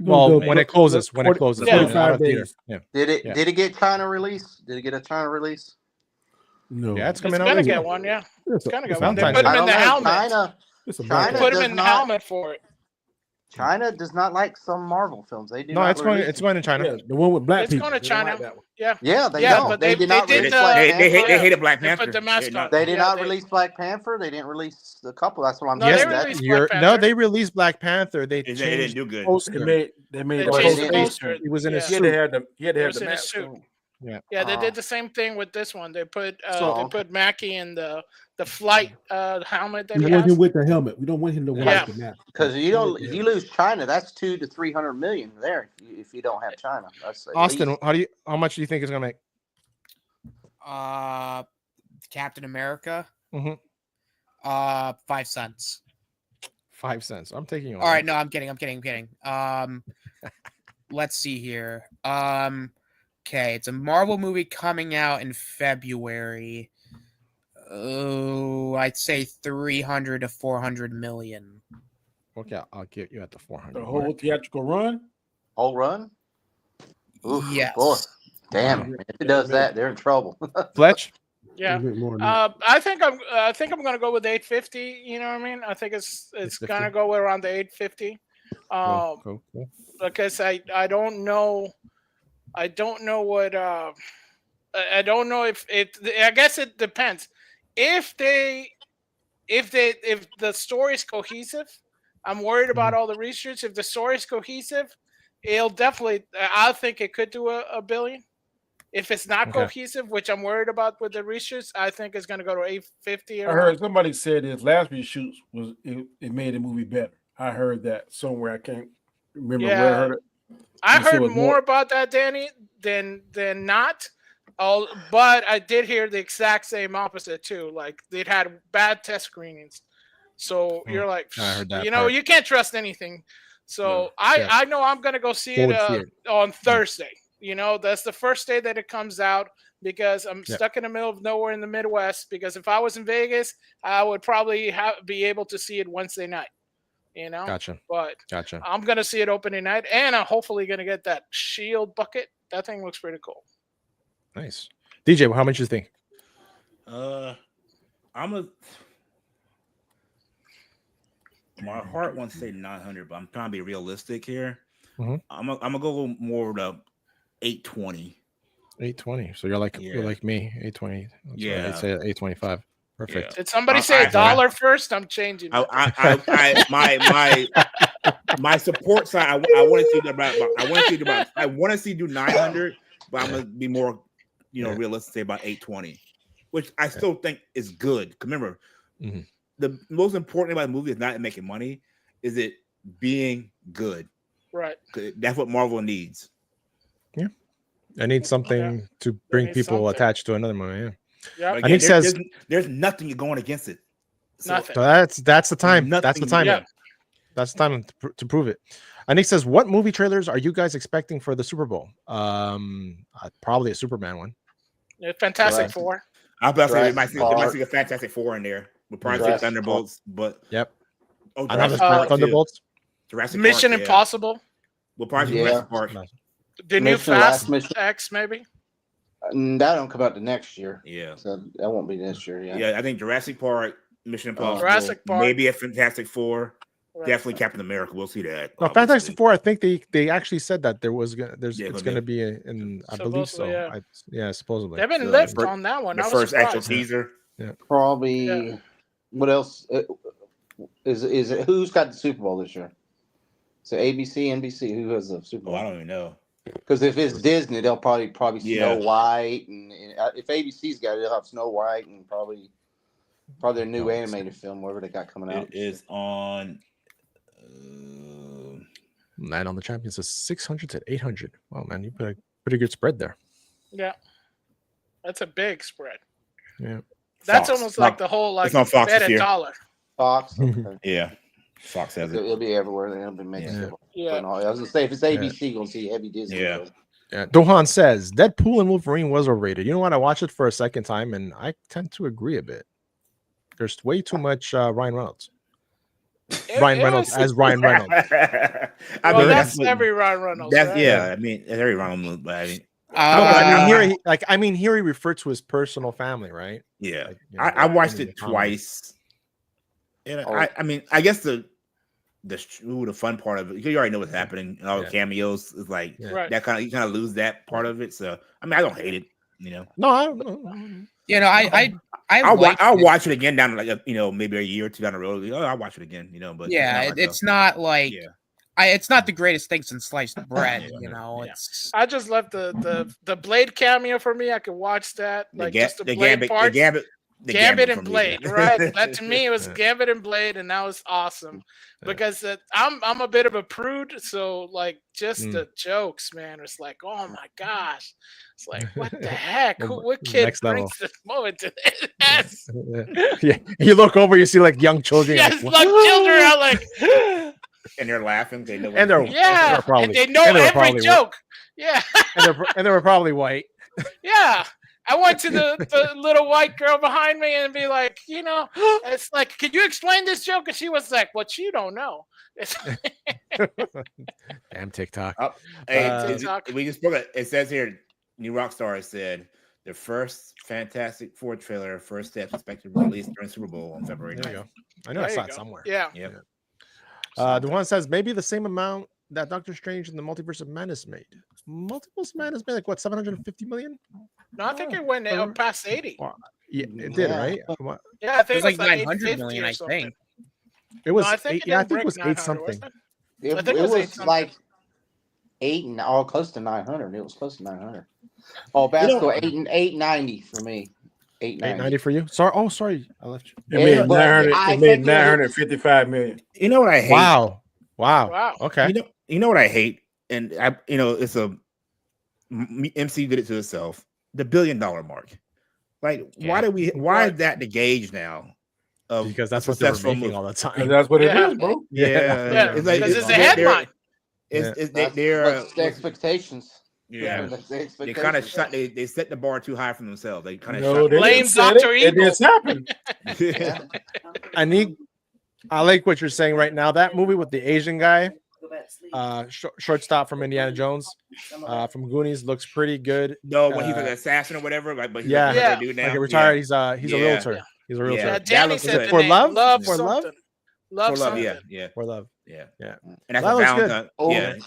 Well, when it closes. 45 days. Yeah. Did it get China release? Did it get a China release? No. Yeah, it's coming out. It's gonna get one. Yeah. It's gonna get one. They put him in the helmet. China put him in the helmet for it. China does not like some Marvel films. They do. No, not it's going to China. Yeah, the one with black It's people. going to They don't China. like that one. Yeah, they yeah, don't. but They did not did release the, Black They Panther. hated Black They Panther. put the mask on. They did Yeah, not release Black Panther. They didn't release a couple. That's what I'm No, saying. they That- released Black Panther. No, they released Black Panther. They It changed didn't do good. poster. They made They the changed the poster. He was in a Yeah. suit. He had to have was the in a mask suit. on. Yeah, they did the same thing with this one. They put So- they put Mackie in the flight helmet that We he want has. him with the helmet. We don't want him to wear Yeah. the mask. Because if you lose China, that's 200 to 300 million there. If you don't have China, that's at Austin, least. how much do you think it's gonna make? Captain America. Mm-hmm. 5 cents. 5 cents. I'm taking you on All right, that. no, I'm kidding. Let's see here. Okay, it's a Marvel movie coming out in February. Oh, I'd say 300 to 400 million. Okay, I'll get you at the 400. The whole theatrical run. Whole run? Oof, Yes. Boy, damn. If it does that, they're in trouble. Fletch? Yeah. More than that. I think I'm gonna go with 850. You know what I mean? I think it's gonna go around the 850. Cool. Because I don't know what I don't know if it. I guess it depends. If the story is cohesive, I'm worried about all the research. If the story is cohesive, it'll definitely. I think it could do a billion. If it's not cohesive, which I'm worried about with the research, I think it's going to go to 850. I heard somebody said his last reshoots was it made the movie better. I heard that somewhere. I can't remember where I heard it. I heard more about that, Danny, than not. But I did hear the exact same opposite too. Like they'd had bad test screenings, so you're like, I heard that you can't trust anything. So I know I'm gonna go see it on Thursday. You know, that's the first day that it comes out because I'm stuck in the middle of nowhere in the Midwest. Because if I was in Vegas, I would probably be able to see it Wednesday night. You know, But I'm gonna see it opening night, and I'm hopefully gonna get that shield bucket. That thing looks pretty cool. Nice. DJ, how much do you think? My heart wants to say 900, but I'm trying to be realistic here. Mm-hmm. I'm gonna go more to 820. 820. So you're like me, 820. Yeah, I'd say 825. Perfect. Yeah. Did somebody say $1 first? I'm changing. My support side. I want to see about. I want to see do 900, but I'm gonna be more, realistic. Say about 820, which I still think is good. Remember, the most important thing about the movie is not making money, is it being good. Right. That's what Marvel needs. Yeah. I need something to bring people attached to another movie. Yeah. And he says there's nothing going against it. Nothing. So that's the time. Nothing, that's the time. yeah. That's the time to prove it. And he says, what movie trailers are you guys expecting for the Super Bowl? Probably a Superman one. Yeah, Fantastic Four. I was about to say they might see a Fantastic Four in there. We'll probably see Thunderbolts, but another Thunderbolts. Jurassic Mission Park, Impossible. We'll probably see Jurassic Park. The new Fast X, maybe. That don't come out the next year. Yeah, so that won't be this year. Yeah, I think Jurassic Park, Mission Impossible, Jurassic Park, maybe a Fantastic Four. Definitely Captain America. We'll see that. No, Fantastic Four. I think they actually said that it's going to be in. I believe so. Supposedly. They've been lift on that one. The first actual teaser. Yeah. Probably. Yeah. What else is it? Who's got the Super Bowl this year? So ABC, NBC. Who has the Super Bowl? I don't even know. Because if it's Disney, they'll probably Snow White, and if ABC's got it, they'll have Snow White and probably their new animated film, whatever they got coming out. It is on. Night on the Champions is 600 to 800. Wow, man, you put a pretty good spread there. Yeah, that's a big spread. Yeah, that's almost like the whole it's on Fox bet this year. $1. Fox, okay. Yeah, Fox has it. It'll be everywhere. They'll be making it. Yeah. I was gonna say if it's ABC, you're gonna see heavy Disney. Yeah. Yeah. Dohan says Deadpool and Wolverine was overrated. You know what? I watched it for a second time, and I tend to agree a bit. There's way too much Ryan Reynolds. Ryan Reynolds. That's every Ryan Reynolds. I mean, every Ryan Reynolds. But I mean, here he referred to his personal family, right? Yeah, I watched it twice, and I mean, I guess the the fun part of it. You already know what's happening, and all the cameos is like that kind of you kind of lose that part of it. So I mean, I don't hate it. No, I don't. I'll watch it again down like maybe a year or two down the road. I'll watch it again. But it's not like it's not the greatest thing since sliced bread. It's. I just left the Blade cameo for me. I could watch that just the Blade parts. Gambit and Blade, right? That to me it was Gambit and Blade, and that was awesome because I'm a bit of a prude, so like just the jokes, man. It's like, oh my gosh, it's like what the heck? What kid brings this moment to this? Yeah, you look over, you see like young children. Yes, like children are like, and they're laughing. They know, and they know every joke. Yeah, and they were probably white. Yeah. I went to the little white girl behind me and be like, it's like, can you explain this joke? And she was like, what you don't know. Damn TikTok. TikTok. We just spoke it. It says here, New Rockstar said the first Fantastic Four trailer, first step expected to release during Super Bowl on February 9th. There you go. I know I saw it somewhere. Yeah. Yep. The one says maybe the same amount that Doctor Strange and the Multiverse of Madness made. Multiverse of Madness made like what, 750 million? No, I think it went past 80. Yeah, it did, right? Yeah, I think it was like 900 million. I think it was. No, I think it was 8 something. It was like 8 and close to 900. It was close to 900. Oh, basketball 890 for me. 890 for you. Sorry, I left you. It made 955 million. You know what I hate? Wow. Okay. You know what I hate, and it's a MC did it to itself. The $1 billion mark. Like, why is that the gauge now? Because that's what they're making all the time. That's what it is, bro. Yeah. It's like it's a headline. It's the expectations. Yeah, they kind of shut. They set the bar too high for themselves. They kind of blame Dr. Evil. It just happened. I like what you're saying right now. That movie with the Asian guy, shortstop from Indiana Jones, from Goonies, looks pretty good. No, when he's an assassin or whatever, but he's like a retired. He's a realtor. Yeah. He's a realtor. Yeah, Danny said for love. For love. For love. Yeah. And that's that a Valentine. Yeah.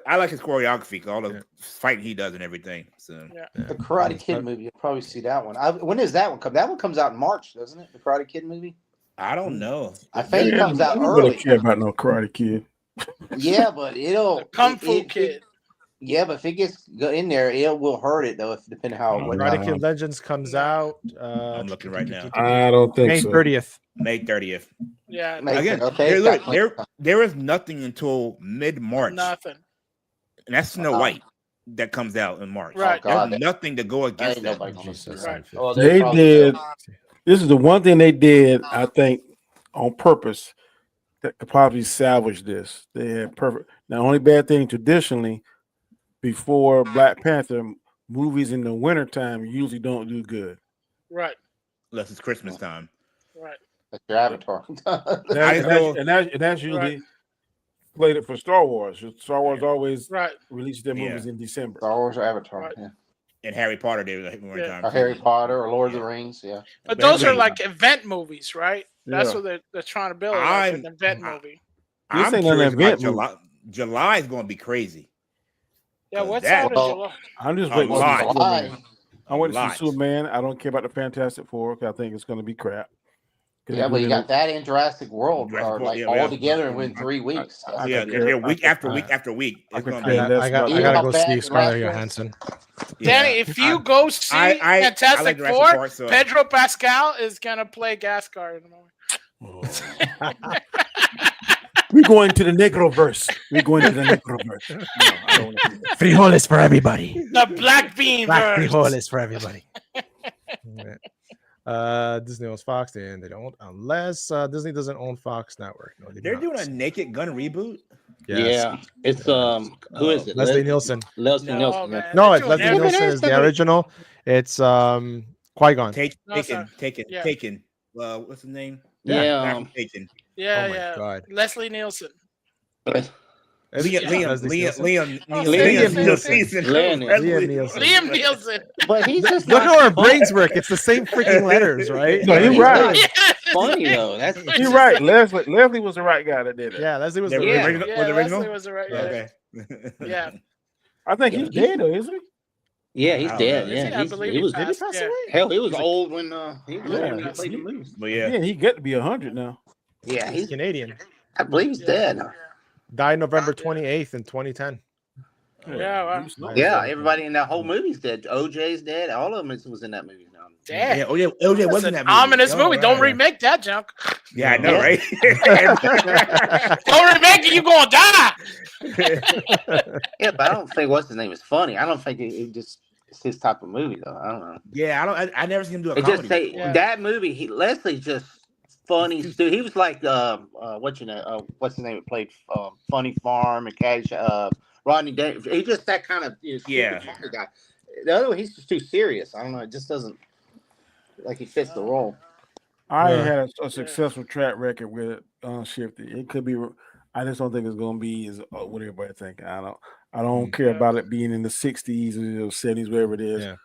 I like his choreography, all the fighting he does and everything. So the Karate Kid movie, you'll probably see that one. When does that one come? That one comes out in March, doesn't it? The Karate Kid movie. I don't know. I think it comes out early. I don't care about no Karate Kid. Yeah, but it'll Kung Fu Kid. Yeah, but if it gets in there, it will hurt it though. Depending how Karate Kid Legends comes out. I'm looking right now. I don't think May 30th. May 30th. Yeah. Again, there is nothing until mid-March. Nothing. And that's Snow White that comes out in March. Right. There's nothing to go against that. Right. They did. This is the one thing they did, I think, on purpose that could probably salvage this. They had perfect. Now, only bad thing traditionally, before Black Panther, movies in the wintertime usually don't do good. Right. Unless it's Christmas time. Right. That's your Avatar. and that's usually played it for Star Wars. Star Wars always releases their movies in December. Star Wars or Avatar. Right. Yeah. And Harry Potter did it time. Or Harry Potter or Lord of the Rings. Yeah. But those are like event movies, right? That's what they're trying to build. Like an event movie. I'm curious about July. July is going to be crazy. Yeah, what's out in July? I'm just waiting for Superman. I want to see Superman. I don't care about the Fantastic Four because I think it's going to be crap. Yeah, but you got that in Jurassic World all together and within 3 weeks. They're week after week after week. I gotta go see Scarlett Johansson. Danny, if you go see Fantastic Four, Pedro Pascal is gonna play Gascar in the movie. We're going to the Negroverse. We're going to the Negroverse. No, I don't want to do that. Frijoles for everybody. The black bean. Black frijoles for everybody. Disney owns Fox, and they don't unless Disney doesn't own Fox Network. No, they're doing a Naked Gun reboot. Yes. Yeah, it's who is it? Leslie Nielsen. Leslie Nielsen. No, it's Leslie Nielsen is the original. It's Qui-Gon. Taken. What's his name? Taken. Yeah, God. Leslie Nielsen. Liam Nielsen. But he's just look how our brains work. It's the same freaking letters, right? No, you're right. funny though. That's you're right. Leslie was the right guy that did it. Yeah, Leslie was the original. Yeah, Was the original? Leslie was the right. Yeah. Okay. Yeah. I think he's dead though, isn't he? Yeah, he's dead. Is he? Yeah, I believe he he was. Did he passed. pass Yeah. away? Hell, he was old when he was old when he Yeah. played the movies. But Yeah, he got to be 100 now. Yeah, He's Canadian. I believe he's dead. Died November 28th in 2010. Yeah, wow. Yeah, everybody in that whole movie's dead. OJ's dead. All of them was in that movie now. Damn. Yeah, OJ was in that movie. Ominous movie. Don't remake that junk. Yeah, I know, right? Don't remake it. You gonna die. Yeah, but I don't think what's his name is funny. I don't think it just it's his type of movie though. I don't know. Yeah, I never seen him do a It comedy. just say that movie. Leslie just funny dude. He was like what's his name? It played Funny Farm and Cash. Rodney Dangerfield. He's just that kind of funny guy. The other one, he's just too serious. I don't know. It just doesn't like he fits the role. I had a successful track record with it Shifty. It could be. I just don't think it's going to be what everybody think. I don't care about it being in the 60s or 70s, wherever it is. Yeah.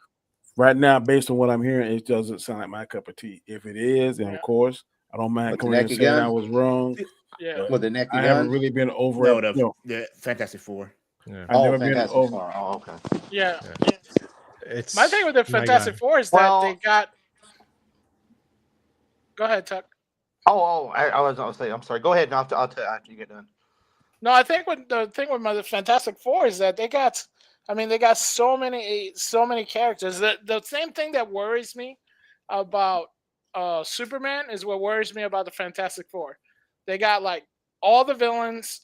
Right now, based on what I'm hearing, it doesn't sound like my cup of tea. If it is, then of course, I don't mind coming and saying I was wrong. Yeah. With the neck. I haven't really been over it. The Fantastic Four. Yeah. I've never been over. Oh, okay. Yeah. It's my thing with the Fantastic Four is that they got. Go ahead, Tuck. I was going to say, I'm sorry. Go ahead. I'll tell you after you get done. No, I think the thing with the Fantastic Four is that they got so many characters. The same thing that worries me about Superman is what worries me about the Fantastic Four. They got like all the villains,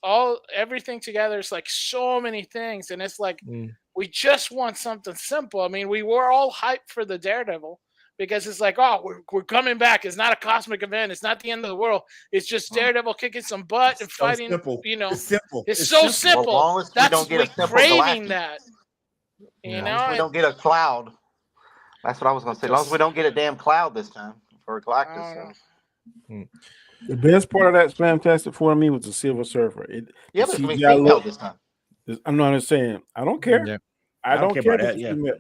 everything together. It's like so many things, and it's like we just want something simple. I mean, we were all hyped for the Daredevil because it's like, oh, we're coming back. It's not a cosmic event. It's not the end of the world. It's just Daredevil kicking some butt and fighting. Simple. It's simple. It's so simple. Well, as long as we don't get a simple craving Galactus. that. You know, as long as we don't get a cloud. That's what I was going to say. As long as we don't get a damn cloud this time for Galactus. The best part of that Fantastic Four to me was the Silver Surfer. But it's going to be this time. I'm not saying I don't care. Yeah. I don't care about that.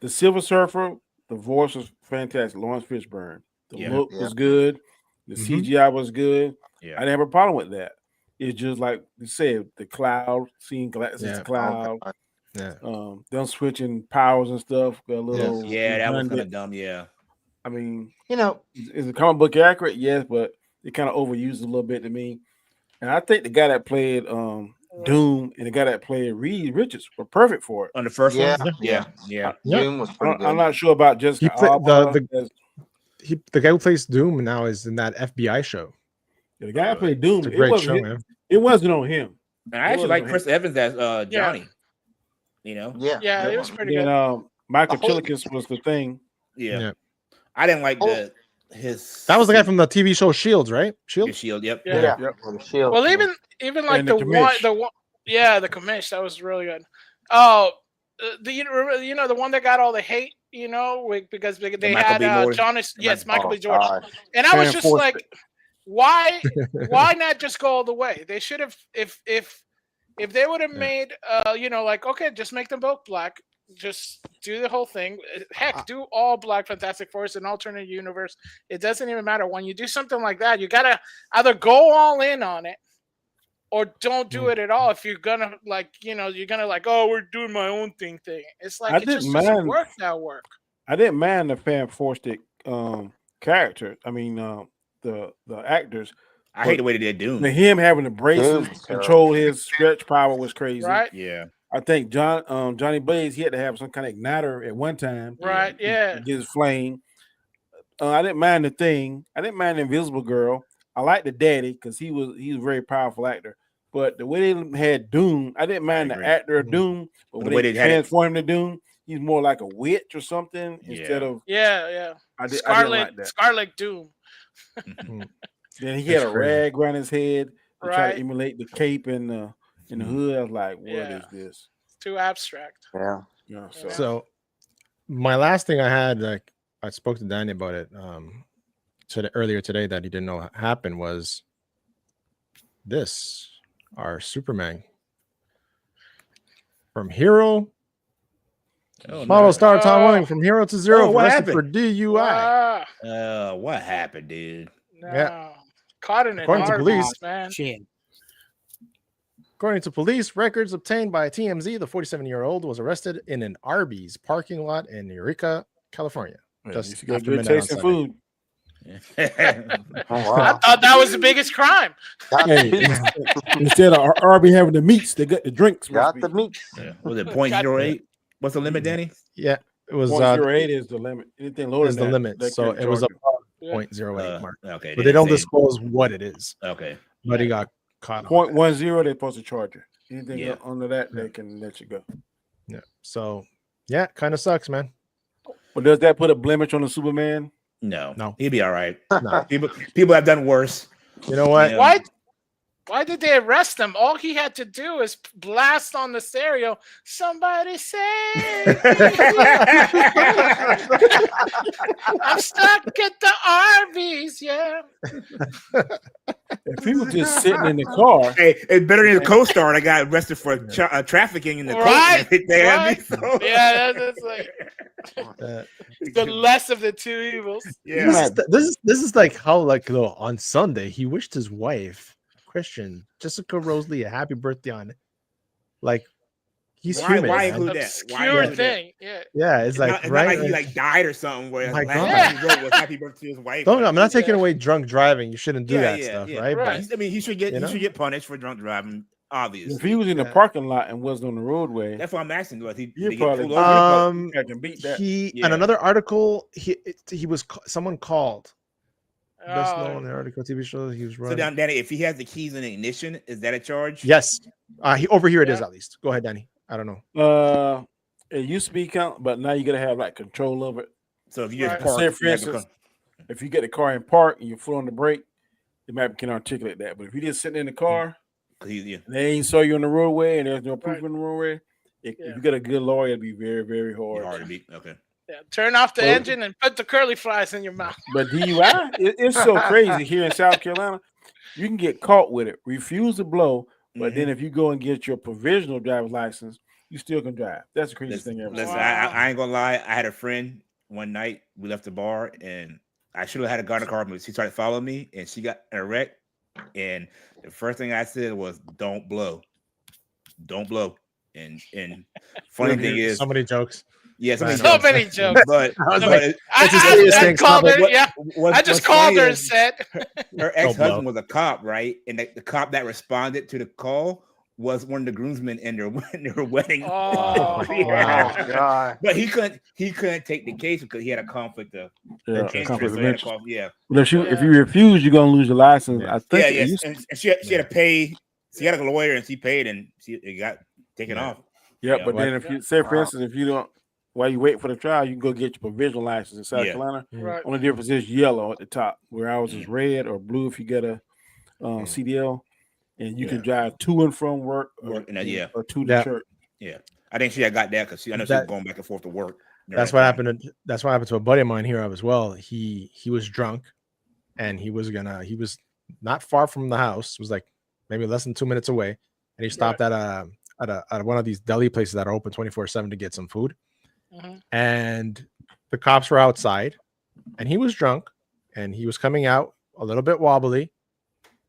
The Silver Surfer, the voice was fantastic. Lawrence Fishburne. The look was good. The CGI was good. Yeah. I didn't have a problem with that. It's just like you said, the cloud, seeing Galactus cloud. Yeah. Them switching powers and stuff. A little that was kind of dumb. Yeah. I mean, is the comic book accurate? Yes, but it kind of overused a little bit to me. And I think the guy that played Doom and the guy that played Reed Richards were perfect for it. On the first one? Yeah. Doom was pretty good. I'm not sure about just the guy who plays Doom now is in that FBI show. The guy who played Doom. It's a great show, man. It wasn't on him. And I actually like Chris Evans as Johnny. You know? Yeah, it was pretty good. And Michael Chiklis was the thing. Yeah. I didn't like his. That was the guy from the TV show Shields, right? Shield. Yep. Yeah. Shield. Well, even like the one, the commish, that was really good. The one that got all the hate, because they had Jonas, Michael B. Jordan, and I was just like, why not just go all the way? They should have, if they would have made, okay, just make them both black. Just do the whole thing. Heck, do all black Fantastic Four in an alternate universe. It doesn't even matter. When you do something like that, you gotta either go all in on it or don't do it at all. If you're gonna we're doing my own thing. It's like it just doesn't work that work. I didn't mind the Fantastic character. I mean, the actors. I hate the way they did Doom. Him having the braces control his stretch power was crazy. Right? Yeah. I think Johnny Blaze, he had to have some kind of igniter at one time. Right, yeah. To get his flame. I didn't mind the Thing. I didn't mind the Invisible Girl. I liked the Daddy because he was a very powerful actor. But the way they had Doom, I didn't mind the actor of Doom. But when they transformed him to Doom, he's more like a witch or something instead of I didn't like that. Scarlet Doom. Then he had a rag around his head to try to emulate the cape and the hood. I was like, what is this? It's too abstract. Yeah. So my last thing I had, like I spoke to Danny about it earlier today that he didn't know happened was this, our Superman from hero. Model star Tom Welling from hero to zero arrested for DUI. What happened, dude? No. Caught in an According to police, man. According to police records obtained by TMZ, the 47-year-old was arrested in an Arby's parking lot in Eureka, California. Just after midnight on Sunday. Food. I thought that was the biggest crime. Hey, instead of Arby having the meats, they got the drinks. Got the meats. Yeah. Was it 0.08? What's the limit, Danny? Yeah, it was 0.08 is the limit. Anything lower is than the that, limit. So it was a 0.08 mark. Okay, but they don't disclose what it is. Okay, but he got caught. 0.10, they're supposed to charge you. Anything under that, they can let you go. Yeah. So yeah, kind of sucks, man. But does that put a blemish on the Superman? No, he'd be all right. No. People have done worse. You know what? Why did they arrest him? All he had to do is blast on the stereo. Somebody say, I'm stuck at the Arby's. Yeah. If people just sitting in the car, hey, it's better than the co-star that got arrested for trafficking in the right. Yeah, that's like the less of the two evils. Yeah, this is like how on Sunday he wished his wife Christian Jessica Rosalie a happy birthday on, he's human. Why include that? Obscure thing. Yeah, it's like not like he died or something. Where he wrote was happy birthday to his wife. I'm not taking away drunk driving. You shouldn't do that stuff, right? But, I mean, he should get punished for drunk driving. Obviously, if he was in the parking lot and wasn't on the roadway, that's what I'm asking. Was he probably can beat that? In another article, someone called. Best known on the article TV show he was running. So down, Danny, if he has the keys in the ignition, is that a charge? Yes. Over here it is at least. Go ahead, Danny. I don't know. It used to be count, but now you gotta have control of it. So if you just park, say for instance, if you get the car in park and you foot on the brake, the map can articulate that. But if you're just sitting in the car, they ain't saw you on the roadway and there's no proof on the roadway, if you got a good lawyer, it'd be very, very hard to beat. Okay. Yeah, turn off the engine and put the curly fries in your mouth. But DUI, it's so crazy here in South Carolina. You can get caught with it, refuse to blow, but then if you go and get your provisional driver's license, you still can drive. That's the craziest thing ever. Listen, I ain't gonna lie. I had a friend one night. We left the bar, and I should have had a gun in the car, but she started following me, and she got in a wreck. And the first thing I said was, "Don't blow, don't blow." And funny thing is, so many jokes. Yes, so many jokes. But I just called her and said her ex-husband was a cop, right? And the cop that responded to the call was one of the groomsmen in their wedding. Oh, wow. God. But he couldn't take the case because he had a conflict of interest. Yeah. But if you refuse, you're gonna lose your license. I think. And she had to pay. She had a lawyer and she paid, and it got taken off. Yeah, but then if you say, for instance, if you don't. While you wait for the trial, you can go get your provisional license in South Carolina. Right. Only difference is yellow at the top, where ours is red or blue if you get a CDL, and you can drive to and from work or to the church. Yeah, I think she had got that because I know she was going back and forth to work. That's what happened. That's what happened to a buddy of mine here as well. He was drunk, and he was not far from the house. It was like maybe less than 2 minutes away, and he stopped at one of these deli places that are open 24/7 to get some food. And the cops were outside, and he was drunk, and he was coming out a little bit wobbly,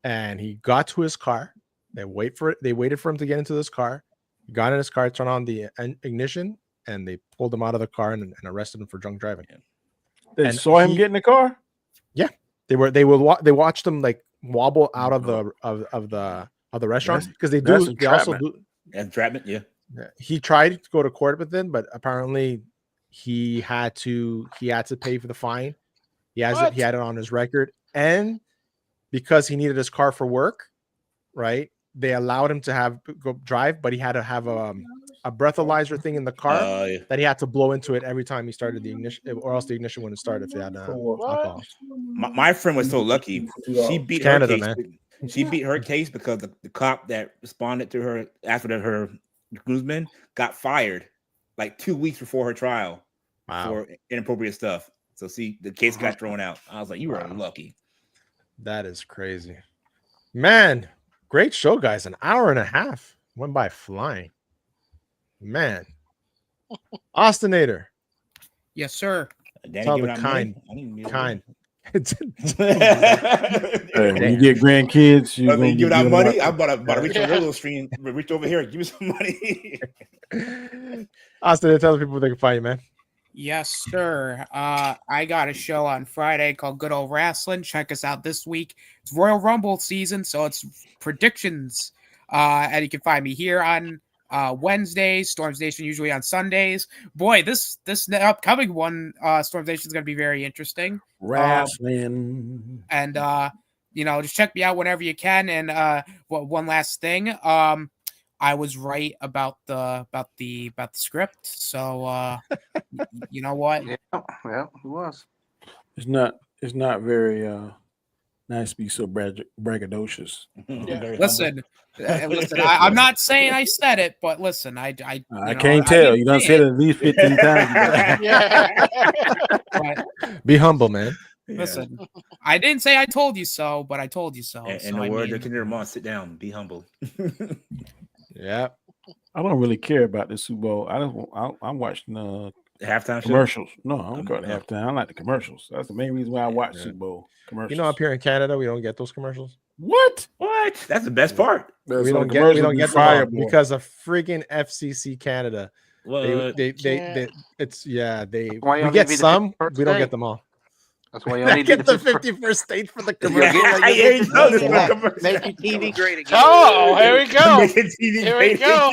and he got to his car. They waited for him to get into this car. He got in his car, turned on the ignition, and they pulled him out of the car and arrested him for drunk driving. They saw him get in the car. Yeah, they watched him wobble out of the restaurant because they also do entrapment. Yeah. He tried to go to court with them, but apparently he had to pay for the fine. He had it on his record, and because he needed his car for work, right? They allowed him to go drive, but he had to have a breathalyzer thing in the car that he had to blow into it every time he started the ignition, or else the ignition wouldn't start if he had alcohol. My friend was so lucky; she beat her case. Man. She beat her case because the cop that responded to her after her groomsmen got fired 2 weeks before her trial for inappropriate stuff. So the case got thrown out. I was like, you were lucky. That is crazy, man. Great show, guys. An hour and a half went by flying, man. Austinator. Yes, sir. Tell the kind. Hey, when you get grandkids, you're gonna give out money. I'm about to reach on your little stream. Reach over here. Give me some money. Austin, tell the people they can find you, man. Yes, sir. I got a show on Friday called Good Old Wrestling. Check us out this week. It's Royal Rumble season, so it's predictions. And you can find me here on Wednesdays, Storm Station usually on Sundays. Boy, this upcoming one, Storm Station is going to be very interesting. Wrestling. And just check me out whenever you can. And one last thing, I was right about the script. So you know what? Yeah, well, it was. It's not very nice to be so braggadocious. Listen, I'm not saying I said it, but listen, I can't tell. You done said it at least 15 times. But, be humble, man. Listen, I didn't say I told you so, but I told you so. And the word that can hear Mom, sit down, be humble. Yeah. I don't really care about the Super Bowl. I'm watching halftime commercials. Show? No, I don't go to halftime. I like the commercials. That's the main reason why I watch Super Bowl commercials. You know, up here in Canada, we don't get those commercials. What? That's the best part. We don't get them because of friggin' FCC Canada. What? We get some, we don't get them all. That's why you only get the 51st state for the commercial. Make your TV great again. Oh, here we go. Here we go.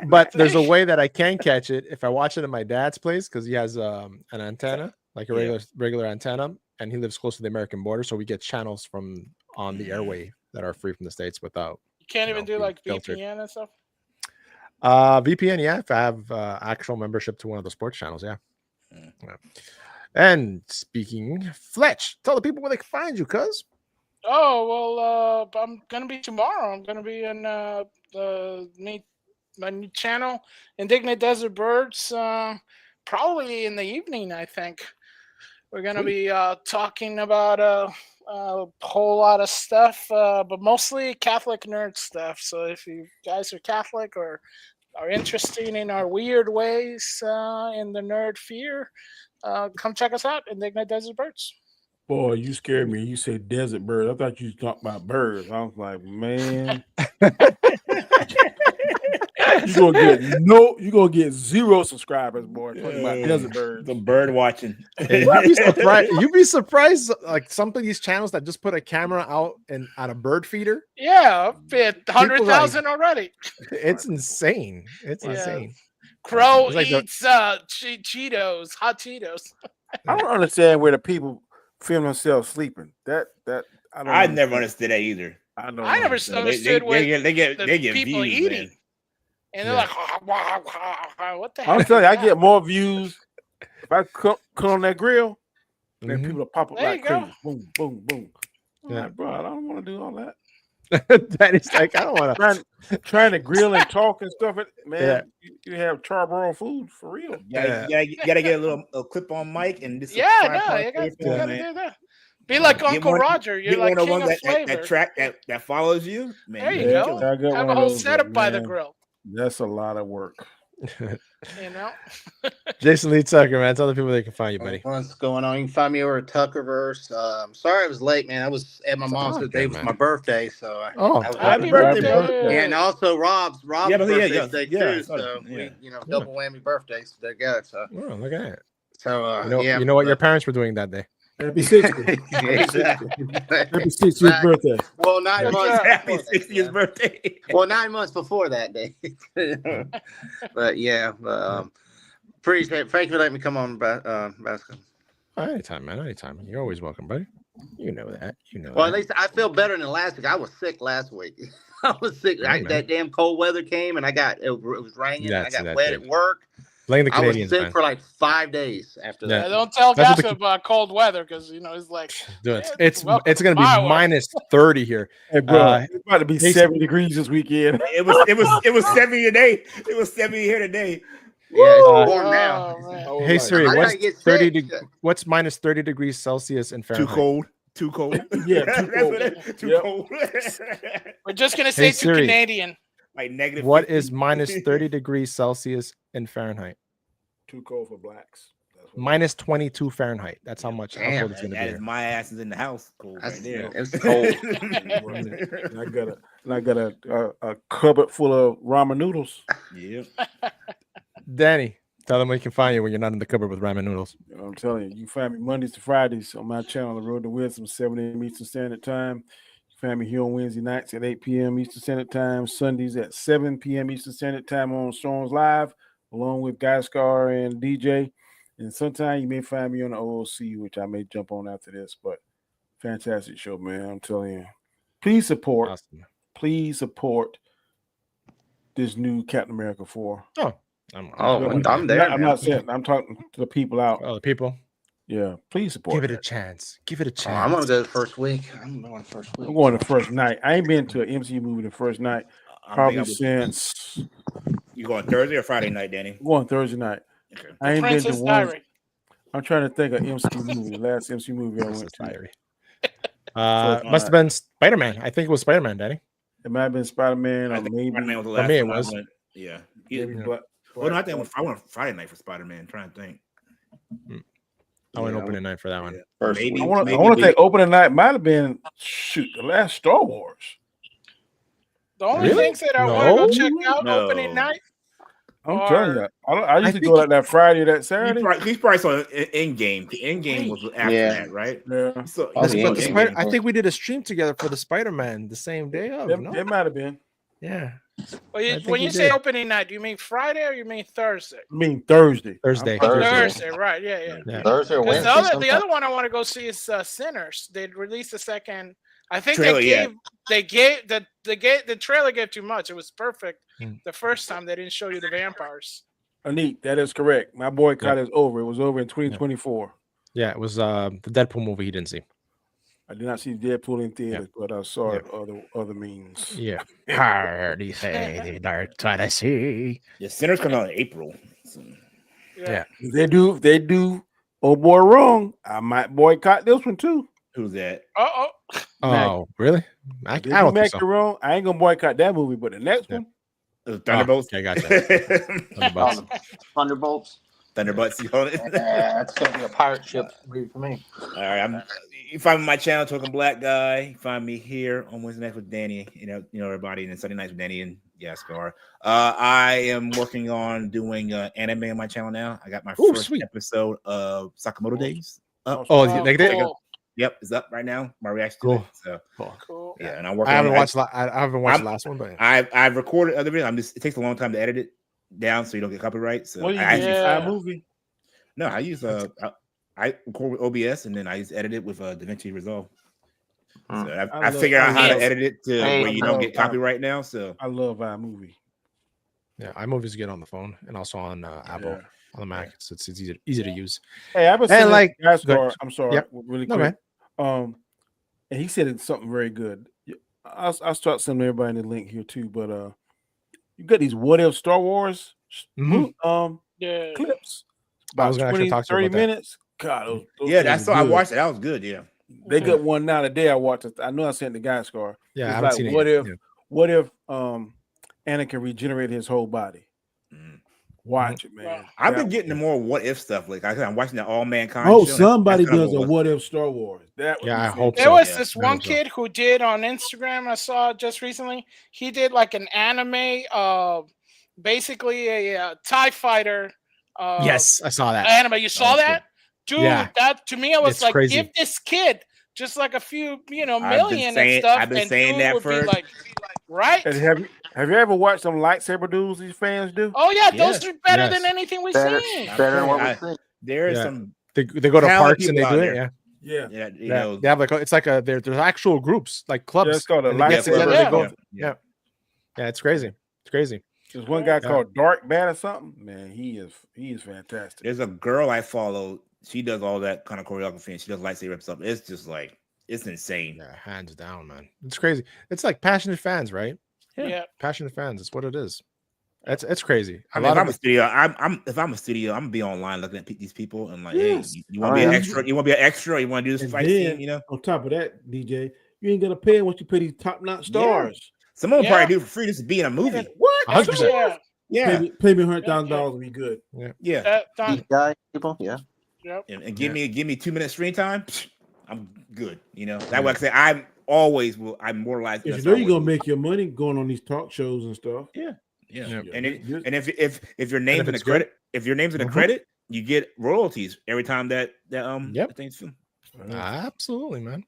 But there's a way that I can catch it if I watch it at my dad's place because he has an antenna, like a regular antenna, and he lives close to the American border, so we get channels from on the airway that are free from the States without. You can't even do like filtered. VPN and stuff. VPN, yeah. If I have actual membership to one of the sports channels, yeah. And speaking, Fletch, tell the people where they can find you, cuz. Oh, well, I'm going to be tomorrow. I'm going to be in my new channel, Indignant Desert Birds, probably in the evening, I think. We're going to be talking about a whole lot of stuff, but mostly Catholic nerd stuff. So if you guys are Catholic or are interested in our weird ways in the nerd sphere, come check us out, Indignant Desert Birds. Boy, you scared me. You said desert birds. I thought you was talking about birds. I was like, man. You're gonna get 0 subscribers, boy. Talking about desert birds. The bird watching. You'd be surprised, like some of these channels that just put a camera out and on a bird feeder. Yeah, 100,000 already. It's insane. It's insane. Crow eats Cheetos, hot Cheetos. I don't understand where the people film themselves sleeping. I never understood that either. I never understood they get people views, eating. Man. And they're like, what the heck? I'm telling you, I get more views if I cook on that grill than people that pop up like crazy. Boom, boom, boom. Yeah, like, bro, I don't want to do all that. That is like, I don't want to trying to grill and talk and stuff. Man, you have charbroiled food for real. You gotta get a clip on mic and this. You gotta do that. Be like Uncle Roger. You're like king of flavor. That follows you. Man, there you go. Have a whole setup by the grill. That's a lot of work. You know. Jason Lee Tucker, man. Tell the people they can find you, buddy. What's going on? You can find me over at Tuckerverse. Sorry I was late, man. I was at my mom's today. It was my birthday, so happy birthday. Yeah, and also Rob's birthday today too. So we, double whammy birthdays together. So look at it. So you know what your parents were doing that day. Happy 60th. Happy 60th birthday. Well, 9 months. Happy 60th birthday. Well, 9 months before that day. But yeah, appreciate it. Thank you for letting me come on, Bascom. Anytime, man. Anytime. You're always welcome, buddy. You know that. Well, at least I feel better than last week. I was sick last week. I was sick. That damn cold weather came and it was raining. I got wet at work. Playing the Canadians, I was sick for like 5 days after that. Don't tell Bascom about cold weather because it's like it's gonna be minus 30 here. Hey, bro, it's about to be 70 degrees this weekend. It was 70 today. It was 70 here today. Yeah, it's warm now. Hey Siri, what's minus 30 degrees Celsius in Fahrenheit? Too cold. Yeah, too cold. We're just gonna say too Canadian. Like negative. What is minus 30 degrees Celsius in Fahrenheit? Too cold for blacks. minus 22 Fahrenheit. That's how much. How cold it's going to be. That is my ass is in the house. Cold right there. It's cold. I got a cupboard full of ramen noodles. Yeah. Danny, tell them where you can find you when you're not in the cupboard with ramen noodles. I'm telling you, you find me Mondays to Fridays on my channel, The Road to Wisdom, 7 a.m. Eastern Standard Time. You find me here on Wednesday nights at 8 p.m. Eastern Standard Time, Sundays at 7 p.m. Eastern Standard Time on Storms Live, along with Guy Scar and DJ. And sometimes you may find me on the OOC, which I may jump on after this, but fantastic show, man. I'm telling you. Please support. Awesome. Please support this new Captain America 4. Oh, I'm there. I'm not saying. I'm talking to the people out. Oh, the people. Yeah, please support. Give it a chance. Give it a chance. I'm gonna go the first week. I'm going the first night. I ain't been to an MCU movie the first night probably since. You going Thursday or Friday night, Danny? I'm going Thursday night. Okay. I ain't Princess been to one. Diary. I'm trying to think of MCU movie. The last MCU movie I went to. Diary. Must have been Spider-Man. I think it was Spider-Man, Danny. It might have been Spider-Man, or maybe Spider-Man was the last for me it one was. I went. Yeah. But Well, no, I think I went Friday night for Spider-Man. I'm trying to think. I went opening night for that one. First Maybe, week. I want to think opening night might have been the last Star Wars. The only Really? things that I want to go check out No. opening night. I'm telling you, I used to go like that Friday or that Saturday. He's probably saw Endgame. The Endgame was after that, right? Yeah. So, I think we did a stream together for the Spider-Man the same day of. No? It might have been. Yeah. When you say opening night, do you mean Friday or you mean Thursday? I mean Thursday. Thursday, right? Yeah. Thursday or Wednesday. The other one I want to go see is Sinners. They released the second. I think Trailer, the trailer gave too much. It was perfect the first time they didn't show you the vampires. Anit, that is correct. My boycott is over. It was over in 2024. Yeah, it was the Deadpool movie he didn't see. I did not see Deadpool in theaters, but I saw it other means. Yeah. Hard you say the dark side I see. The Sinners come out in April. So. Yeah. If they do oh boy wrong, I might boycott this one too. Who's that? Oh, really? I don't think so. Wrong. I ain't gonna boycott that movie, but the next one, Thunderbolts. I gotcha. Thunderbolts. Thunderbolts. You call it? That's gonna be a pirate ship movie for me. All right, you find me my channel, Talking Black Guy. You find me here on Wednesday nights with Danny. You know everybody, and then Sunday nights with Danny and Scar. I am working on doing anime on my channel now. I got my first episode of Sakamoto Days. They did. Yep, it's up right now. My reaction to it. So cool. Yeah, and I'm working. I haven't watched the last one, but I've recorded other videos. It takes a long time to edit it down so you don't get copyright. So what do you use? Movie? No, I use I record with OBS and then I just edit it with DaVinci Resolve. So I figure out how to edit it to where you don't get copyright now. So I love iMovie. Yeah, iMovie's good on the phone and also on Apple on the Mac. So it's easy to use. Hey, I've been saying I'm sorry, really quick. And he said it's something very good. I'll start sending everybody in the link here too. But you got these what if Star Wars clips about 20-30 minutes. God, that's what I watched it. That was good. Yeah, they got one now today. I watched it. I know I sent the guy Scar. Yeah, I haven't seen it. What if Anakin regenerate his whole body? Watch it, man. I've been getting the more what if stuff. Like I'm watching the All Mankind. Oh, somebody does a what if Star Wars. I hope there was this one kid who did on Instagram. I saw just recently. He did like an anime, basically a TIE fighter. Yes, I saw that anime. You saw that, dude? Yeah. That to me, I was like, crazy. Give this kid just like a few, million and stuff. I've been saying that for right. And have you ever watched some lightsaber duels these fans do? Oh yeah, those are better than anything we've seen. Better than what we've seen. There is some. They go to parks and they do it. Yeah. You know, they have it's like there's actual groups like clubs. Yeah, it's called a lightsaber. Yeah, it's crazy. It's crazy. There's one guy called Dark Bat or something. Man, he is fantastic. There's a girl I follow. She does all that kind of choreography and she does lightsaber stuff. It's just like it's insane. Yeah, hands down, man. It's crazy. It's like passionate fans, right? Yeah. Passionate fans. It's what it is. It's crazy. If I'm a studio, I'm gonna be online looking at these people and like, hey, you want to be an extra? You want to be an extra? Or you want to do this fight scene? On top of that, DJ, you ain't gonna pay once you pay these top-notch stars. Yeah. Someone will probably do it for free just to be in a movie. What? 100%. Yeah. Pay me $100,000 to be good. Yeah. These guy people. Yeah. Yep. And give me 2 minutes screen time. I'm good. You know, that way I say I'm always I'm more likely. You know you're gonna make your money going on these talk shows and stuff. Yeah. And if your name's in the credit, you get royalties every time that thing's filmed. Absolutely, man.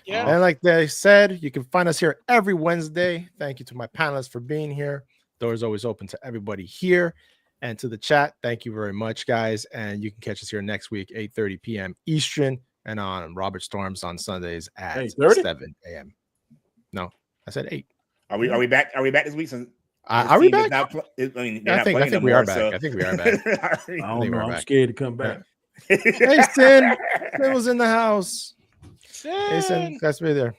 Yeah. And like they said, you can find us here every Wednesday. Thank you to my panelists for being here. Doors always open to everybody here. And to the chat, thank you very much, guys. And you can catch us here next week, 8:30 p.m. Eastern, and on Robert Storms on Sundays at 7 a.m. No, I said 8. Are we back? Are we back this week? Since are we back? I think we are back. I think we are back. I don't know. I'm scared to come back. Hey, Sin was in the house. Hey, Sin, that's me there.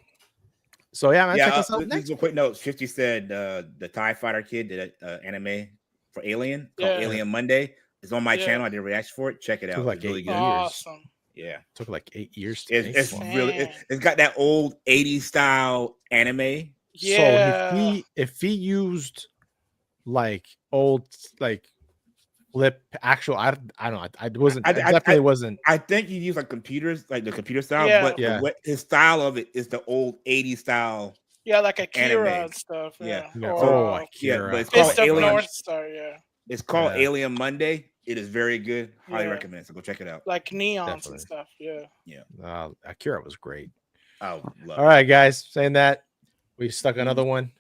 So yeah, man, check us out next. These quick notes. 50 said the TIE Fighter kid did an anime for Alien called Alien Monday. It's on my channel. I did a reaction for it. Check it out. Took like it's really 8 good. Awesome. Yeah, took like 8 years. It's really it's got that old 80s style anime. Yeah. So if he used like old flip actual, I don't know. I definitely wasn't. I think he used like computers, like the computer style, but his style of it is the old 80s style. Yeah, like Akira anime. And stuff. Yeah. Akira. But it's called Alien. North Star, It's called Alien Monday. It is very good. Highly recommend. So go check it out. Like neons and stuff. Yeah. Akira was great. Oh, all right, guys. Saying that, we stuck another one.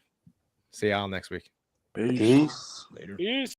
See y'all next week. Peace. Later. Peace.